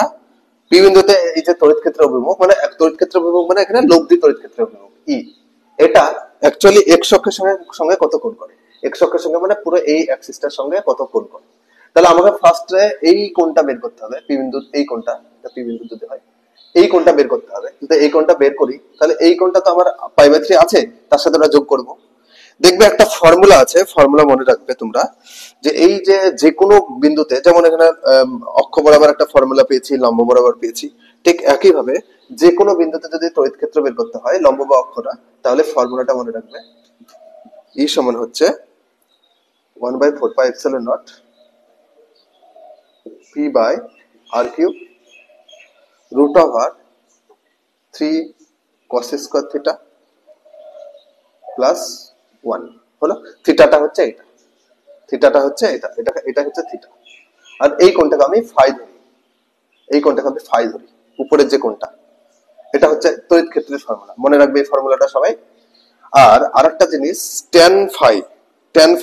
পি বিন্দুতে এই যে তড়িৎ ক্ষেত্র অভিমুখ, মানে এক তড়িৎ ক্ষেত্র অভিমুখ মানে এখানে লব্ধি তড়িৎ ক্ষেত্র অভিমুখ ই, এটা অ্যাকচুয়ালি এক্স অক্ষের সঙ্গে কত কোণ করে, এক্স অক্ষের সঙ্গে মানে পুরো এই অ্যাক্সিসটার সঙ্গে কত কোণ করে। তাহলে আমাকে ফার্স্টে এই কোণটা বের করতে হবে, পি বিন্দু এই কোণটা, এটা পি বিন্দু যদি হয় এই কোণটা বের করতে হবে। যদি এই কোণটা বের করি তাহলে এই কোণটা তো আমার π/3 আছে, তার সাথে আমরা যোগ করব। দেখবে একটা ফর্মুলা আছে, ফর্মুলা মনে রাখবে তোমরা, যে এই যে কোনো বিন্দুতে, যেমন এখানে অক্ষ বরাবর একটা ফর্মুলা পেয়েছি, লম্ব বরাবর পেয়েছি, ঠিক একই ভাবে যে কোনো বিন্দুতে যদি তড়িৎ ক্ষেত্র বের করতে হয় লম্ব বা অক্ষটা, তাহলে ফর্মুলাটা মনে রাখবে, E সমান হচ্ছে 1/4πε0 p/r³ √3 cos square theta plus 1 হলো। থিটাটা হচ্ছে এটা, থিটাটা হচ্ছে এটা, এটা হচ্ছে থিটা। আর এই কোণটাকে আমি ফাই ধরি, এই কোণটাকে আমি ফাই ধরি, উপরের যে কোণটা, এটা হচ্ছে তড়িৎ ক্ষেত্রের ফর্মুলা, মনে রাখবে এই ফর্মুলাটা সবাই। আর আরেকটা জিনিস tan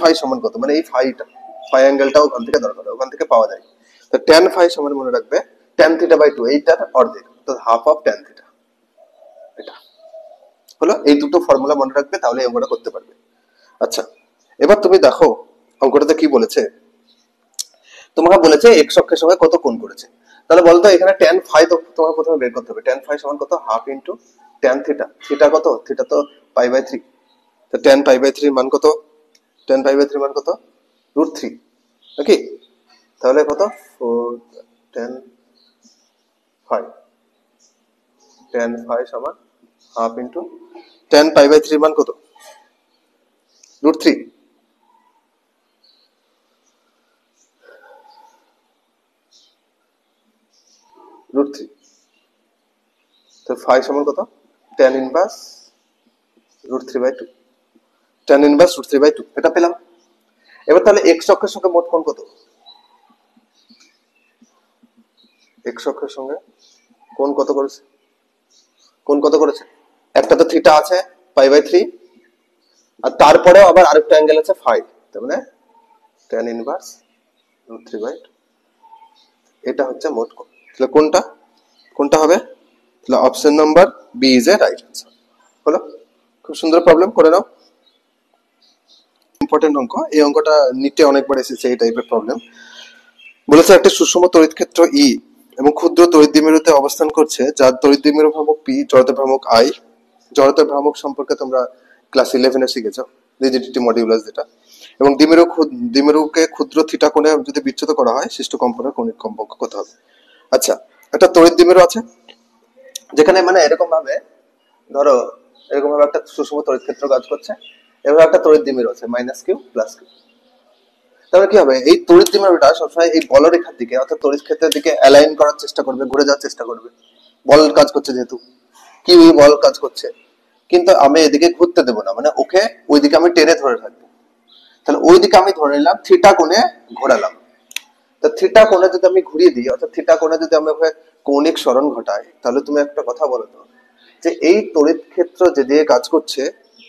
ফাই সমান কত, মানে এই ফাই অ্যাঙ্গেলটা ওখান থেকে দরকার, ওখান থেকে পাওয়া যায়। তো tan ফাই সমান মনে রাখবে tan θ/2, এইটার অর্ধেক, অর্থাৎ হাফ অফ tan θ। এটা হলো, এই দুটো ফর্মুলা মনে রাখবে, তাহলে এই অঙ্কটা করতে পারবে। আচ্ছা এবার তুমি দেখো অঙ্কটাতে কি বলেছে, তোমাকে বলেছে এক্স অক্ষের সঙ্গে কত কোণ করেছে। তাহলে বলতো এখানে tan ফাই তো তোমাকে প্রথমে বের করতে হবে, tan ফাই সমান কত, হাফ ইনটু tan θ, থিটা কত, থিটা তো π/3, তো tan π/3 মান কত, tan π/3 মান কত, √3, ওকে। তাহলে কত, 4 tan ফাই সমান হাফ ইনটু tan π/3 মান কত, √3। তো ফাই সমান কত, tan ইনভার্স √3/2, tan ইনভার্স √3/2, এটা পেলাম। এবার তাহলে এক্স অক্ষের সঙ্গে মোট কোণ কত, এক্স অক্ষের সঙ্গে কোণ কত করেছে, কোণ কত করেছে, একটা তো থিটা আছে π/3, আর তারপরে আবার আরেকটা অ্যাঙ্গেল আছে ফাই, তার মানে tan ইনভার্স √3/2, এটা হচ্ছে মোট কোণ। তাহলে কোনটা হবে, তাহলে option number B is a right answer. হলো, খুব সুন্দর প্রবলেম করে নাও, ইম্পর্টেন্ট অঙ্ক। এই অঙ্কটা নিটে অনেকবার এসেছে এই টাইপের প্রবলেম। বলেছে একটা সুষম তড়িৎ ক্ষেত্র ই এবং ক্ষুদ্র তড়িৎ দ্বিমেরুতে অবস্থান করছে, যার তড়িৎ দ্বিমেরু ভ্রামক পি, জড়তা ভ্রামক আই জড়তার ভ্রামক সম্পর্কে তোমরা ক্লাস 11-এ শিখেছো, রিজিডিটি মডিউলাস যেটা। এবং দ্বিমেরুকে ক্ষুদ্র থিটা কোণে যদি বিচ্যুত করা হয় সৃষ্ট কম্পনের কৌণিক কম্পাঙ্ক কত হবে। আচ্ছা, একটা তড়িৎ দ্বিমেরু আছে যেখানে মানে এরকম ভাবে ধরো এরকম ভাবে একটা সুষম তড়িৎ ক্ষেত্র কাজ করছে, এভাবে একটা তড়িৎ দ্বিমেরু আছে -q + q। তাহলে কি হবে, এই তড়িৎ দ্বিমেরুটা সবসময় এই বলরেখার দিকে অর্থাৎ তড়িৎ ক্ষেত্রের দিকে অ্যালাইন করার চেষ্টা করবে, ঘুরে যাওয়ার চেষ্টা করবে। বল কাজ করছে যেহেতু, কিউ বল কাজ করছে, কিন্তু আমি এদিকে ঘুরতে দেবো না, মানে ওকে ওইদিকে আমি টেনে ধরে রাখবো। তাহলে ওইদিকে আমি ধরে নিলাম, থিটা কোণে ঘোরালাম। তো থিটা কোণে যদি আমি ঘুরিয়ে দিই, অর্থাৎ থিটা কোণে যদি আমি কৌণিক সরণ ঘটাই, তাহলে তুমি একটা কথা বলো তো, যে এই তড়িৎ ক্ষেত্র যেদিকে কাজ করছে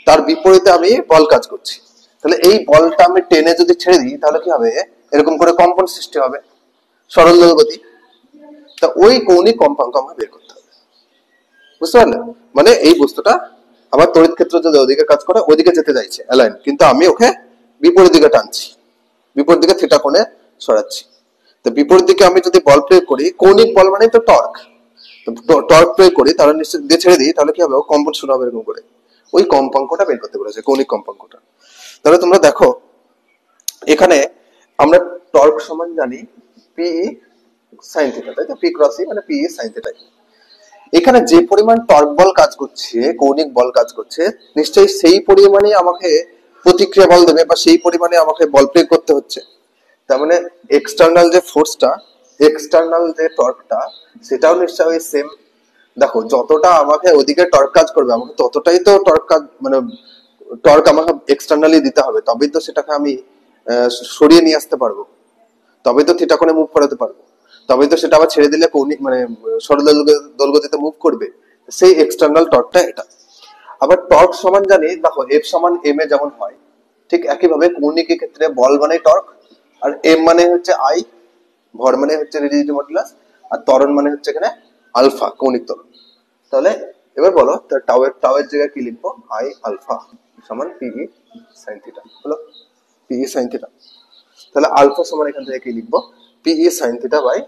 তার বিপরীতে আমি বল কাজ করছি। তাহলে এই বলটা আমি টেনে যদি ছেড়ে দিই তাহলে কি হবে, এরকম করে কম্পন সৃষ্টি হবে, সরল দোলগতি। তা ওই কৌণিক কম্পাঙ্ক আমার বের করতে হবে, বুঝতে পারলে? মানে এই বস্তুটা আমার তড়িৎ ক্ষেত্র যদি ওদিকে কাজ করে ওইদিকে যেতে চাইছে অ্যালাইন, কিন্তু আমি ওকে বিপরীত দিকে টানছি, বিপরীত দিকে থিটা কোণে সরাচ্ছি। তো বিপরীত দিকে আমি যদি বল প্রয়োগ করি, কৌণিক বল মানে তো টর্ক, টর্ক প্রয়োগ করি, তাহলে নিশ্চয় দিয়ে ছেড়ে দিই, তাহলে কি হবে, কম্পন শুরু হবে এরকম করে। ওই কম্পাঙ্কটা বের করতে বলেছে, কৌণিক কম্পাঙ্কটা। তাহলে তোমরা দেখো এখানে আমরা টর্ক সমান জানি পি সাইন থিটা, তাই তো? পি ক্রস ই মানে পি সাইন থিটা। এখানে যে পরিমাণ টর্ক বল কাজ করছে, কৌণিক বল কাজ করছে, নিশ্চয়ই সেই পরিমাণে আমাকে প্রতিক্রিয়া বল দেবে, বা সেই পরিমাণে আমাকে বল প্রয়োগ করতে হচ্ছে। তার মানে এক্সটার্নাল যে ফোর্সটা, এক্সটার্নাল যে টর্কটা, সেটাও নিশ্চয়ই সেম। দেখো যতটা আমাকে ওদিকে টর্ক কাজ করবে, আমাকে ততটাই তো টর্ক কাজ, মানে টর্ক আমাকে এক্সটার্নালি দিতে হবে, তবেই তো সেটাকে আমি সরিয়ে নিয়ে আসতে পারবো, তবেই তো থিটা কোণে মুভ করাতে পারবো, তবেই তো সেটা আবার ছেড়ে দিলে কৌণিক মানে সরল দোলগতিতে মুভ করবে। সেই এক্সটার্নাল টর্কটা এটা। আবার টর্ক সমান জানি, দেখো এফ সমান এম এ যেমন হয়, ঠিক একইভাবে কৌণিকের ক্ষেত্রে বল মানে টর্ক, আর এম মানে হচ্ছে আই, ভর মানে হচ্ছে রিজিডিটি মডুলাস, আর ত্বরণ মানে হচ্ছে এখানে আলফা, কৌণিক ত্বরণ। তাহলে এবার বলো, টাউ এর জায়গায় কি লিখবো, আই আলফা সমান পিই সাইন থিটা, হলো পিই সাইন থিটা। তাহলে আলফা সমান এখান থেকে কি লিখবো, PE sine theta by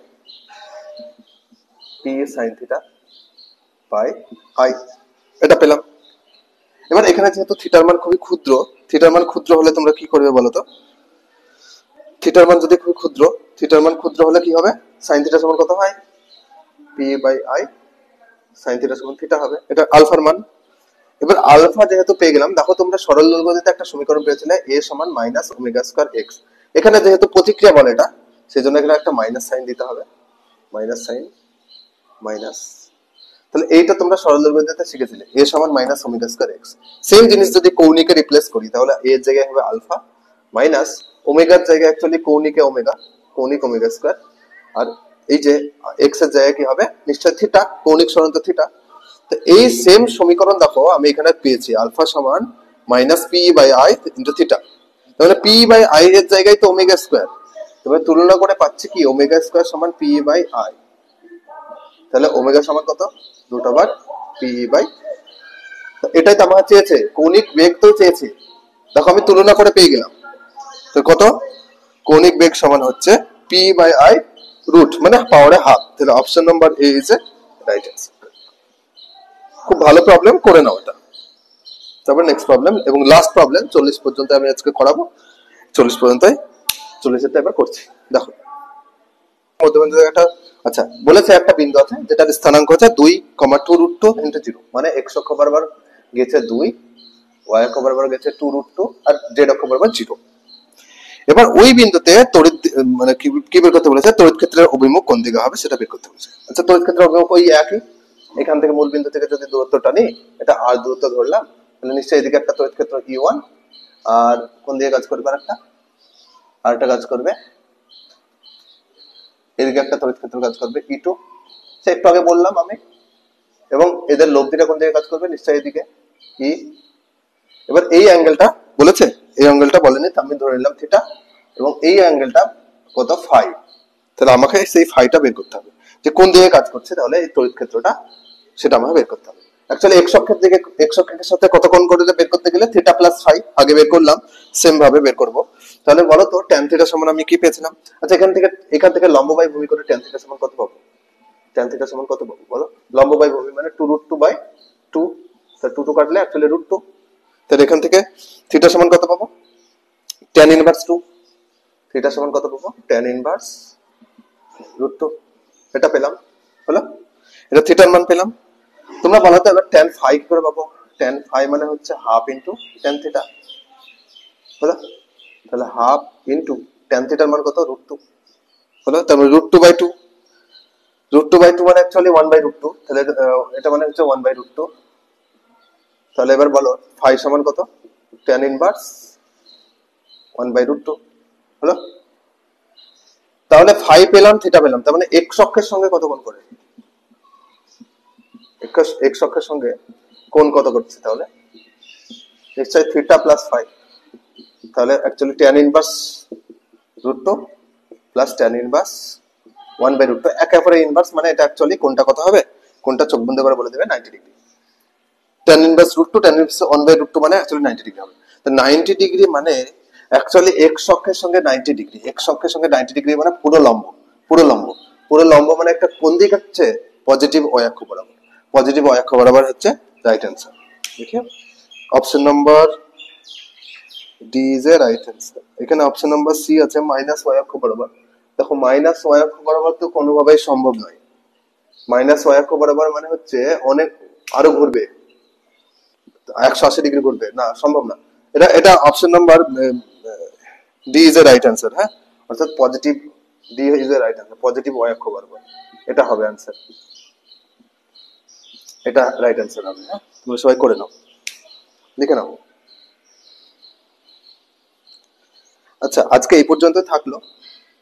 PE sine theta by I, এটা পেলাম। এবার এখানে যেহেতু থিটার মান খুবই ক্ষুদ্র, থিটার মান ক্ষুদ্র হলে তোমরা কি করবে বলো তো? থিটার মান যদি খুব ক্ষুদ্র, থিটার মান ক্ষুদ্র হলে কি হবে, সাইন থিটা সমান কত হয়, P by I sine theta সমান থিটা হবে, এটা আলফার মান। এবার আলফা যেহেতু পেয়ে গেলাম, দেখো তোমরা সরল দোলগতিতে একটা সমীকরণ পেয়েছিলে, এ সমান মাইনাস ওমেগা স্কয়ার এক্স। এখানে যেহেতু প্রতিক্রিয়া বল এটা, সেই জন্য এখানে একটা মাইনাস সাইন দিতে হবে, মাইনাস সাইন মাইনাস। তাহলে এইটা তোমরা সরল দোলগতিতে শিখেছিলে, এ সমান minus omega square x. Same জিনিস যদি কৌণিকে রিপ্লেস করি, তাহলে এ এর জায়গায় হবে আলফা মাইনাস ওমেগার জায়গায় অ্যাকচুয়ালি কৌণিকে ওমেগা, কৌণিক ওমেগা স্কয়ার। আর এই যে এক্স এর জায়গায় কি হবে, নিশ্চয় থিটা, কৌণিক সরণ তো থিটা। তো এই সেম সমীকরণ দেখো আমি এখানে পেয়েছি, আলফা সমান minus P by I into theta. তাহলে পি বাই আই এর জায়গায় তো ওমেগা স্কয়ার, তবে তুলনা করে পাচ্ছি কি, ওমেগা স্কয়ার সমান পি বাই আই। তাহলে ওমেগা সমান কত, √পি বাই, এটাই তো আমার চেয়েছে, কৌণিক বেগ তো চেয়েছে। দেখো আমি তুলনা করে পেয়ে গেলাম, তো কত, কৌণিক বেগ সমান হচ্ছে পি বাই আই রুট মানে পাওয়ারে হাফ। তাহলে option number A is a right answer. খুব ভালো প্রবলেম, করে নাও এটা। তারপর নেক্সট প্রবলেম এবং লাস্ট প্রবলেম, 40 পর্যন্ত আমি আজকে করাবো, 40 পর্যন্তই, 40-এরটা এবার করছি। দেখো মধ্যবিন্দু একটা, আচ্ছা বলেছে একটা বিন্দু আছে যেটার স্থানাঙ্ক হচ্ছে 2,2√2 × 0, মানে x অক্ষ বরাবর গেছে 2, y অক্ষ বরাবর গেছে 2√2, আর z অক্ষ বরাবর 0। এবার ওই বিন্দুতে তড়িৎ মানে কি বের করতে বলেছে, তড়িৎ ক্ষেত্রের অভিমুখ কোন দিকে হবে সেটা বের করতে বলেছে। আচ্ছা তড়িৎ ক্ষেত্রের অভিমুখ ওই একই, এখান থেকে মূল বিন্দু থেকে যদি দূরত্বটা নিই, এটা r দূরত্ব ধরলাম, তাহলে নিশ্চয়ই এদিকে একটা তড়িৎ ক্ষেত্র E1, আর কোন দিকে কাজ করবে, আরেকটা কাজ করবে এদিকে একটা তড়িৎ ক্ষেত্র কাজ করবে E2, সে একটু আগে বললাম আমি। এবং এদের লব্ধিটা কোন দিকে কাজ করবে, নিশ্চয়ই এদিকে E। এবার এই অ্যাঙ্গেলটা বলেছে, এই অ্যাঙ্গেলটা বলেনি, আমি ধরে নিলাম থিটা, এবং এই অ্যাঙ্গেলটা কত, ফাই। তাহলে আমাকে সেই ফাইটা বের করতে হবে, যে কোন দিকে কাজ করছে, তাহলে এই তড়িৎ ক্ষেত্রটা সেটা আমাকে বের করতে হবে। অ্যাকচুয়ালি এক্স অক্ষের দিকে, এক্স অক্ষের সাথে কত কোণ করে বের করতে গেলে থিটা প্লাস ফাই আগে বের করলাম, সেম ভাবে বের করব। তাহলে বলো তো ট্যান থিটা সমান আমি কি পেয়েছিলাম? আচ্ছা এখান থেকে লম্ব বাই ভূমি করে ট্যান থিটা সমান কত পাবো, ট্যান থিটা সমান কত পাবো বলো, লম্ব বাই ভূমি মানে 2√2/2, তাহলে 2 2 কাটলে অ্যাকচুয়ালি √2। তাহলে এখান থেকে থিটা সমান কত পাবো? tan inverse 2। থিটা সমান কত পাবো? tan inverse √2। এটা পেলাম, হলো? এটা থিটার মান পেলাম। তোমরা বলো তো এবার tan phi কি করে পাবো? tan phi মানে হচ্ছে হাফ ইনটু tan থিটা, হলো? তাহলে হাফ ইনটু tan থিটার মান কত? √2, হলো? তারপরে √2/2, √2/2 মানে অ্যাকচুয়ালি 1/√2, তাহলে এটা মানে হচ্ছে 1/√2। তাহলে এবার বলো phi সমান কত? tan ইনভার্স 1/√2, হলো? তাহলে phi পেলাম, থিটা পেলাম, তার মানে x অক্ষের সঙ্গে কত কোণ করে? x অক্ষের সঙ্গে কোণ কত করছে তাহলে? নিশ্চয়ই থিটা প্লাস phi। তাহলে actually tan inverse √2 plus tan inverse 1/√2 একেবারে ইনভার্স, মানে এটা অ্যাকচুয়ালি কোণটা কত হবে? কোণটা চোখ বন্ধ করে বলে দেবে 90 degree. tan inverse √2 tan inverse 1/√2 মানে অ্যাকচুয়ালি 90 ডিগ্রি হবে। তো 90 ডিগ্রি মানে অ্যাকচুয়ালি x অক্ষের সঙ্গে 90 ডিগ্রি, x অক্ষের সঙ্গে 90 ডিগ্রি মানে পুরো লম্ব, পুরো লম্ব, পুরো লম্ব মানে একটা কোণ দিক হচ্ছে পজিটিভ অক্ষ বরাবর, পজিটিভ অক্ষ বরাবর হচ্ছে রাইট অ্যান্সার। দেখি option number D is a right answer. এখানে অপশন নাম্বার সি আছে মাইনাস y অক্ষ বরাবর। দেখো মাইনাস y অক্ষ বরাবর তো কোনোভাবেই সম্ভব নয়। মাইনাস y অক্ষ বরাবর মানে হচ্ছে অনেক আরো ঘুরবে, 180 ডিগ্রি ঘুরবে, না সম্ভব না। এটা এটা option number D is a right answer. হ্যাঁ, অর্থাৎ positive D is a right answer, positive y অক্ষ বরাবর এটা হবে অ্যান্সার, এটা রাইট অ্যান্সার হবে। হ্যাঁ, তোমরা সবাই করে নাও, লিখে নাও। আচ্ছা, আজকে এই পর্যন্ত থাকলো,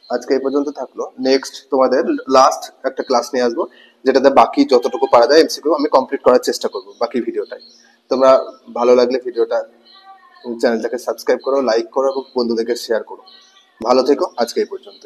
আজকে এই পর্যন্ত থাকলো। নেক্সট তোমাদের লাস্ট একটা ক্লাস নিয়ে আসবো, যেটাতে বাকি যতটুকু পারা যায় এমসিকিউ আমি কমপ্লিট করার চেষ্টা করবো বাকি ভিডিওটাই। তোমরা ভালো লাগলে ভিডিওটা, চ্যানেলটাকে সাবস্ক্রাইব করো, লাইক করো এবং বন্ধুদেরকে শেয়ার করো। ভালো থেকো, আজকে এই পর্যন্ত।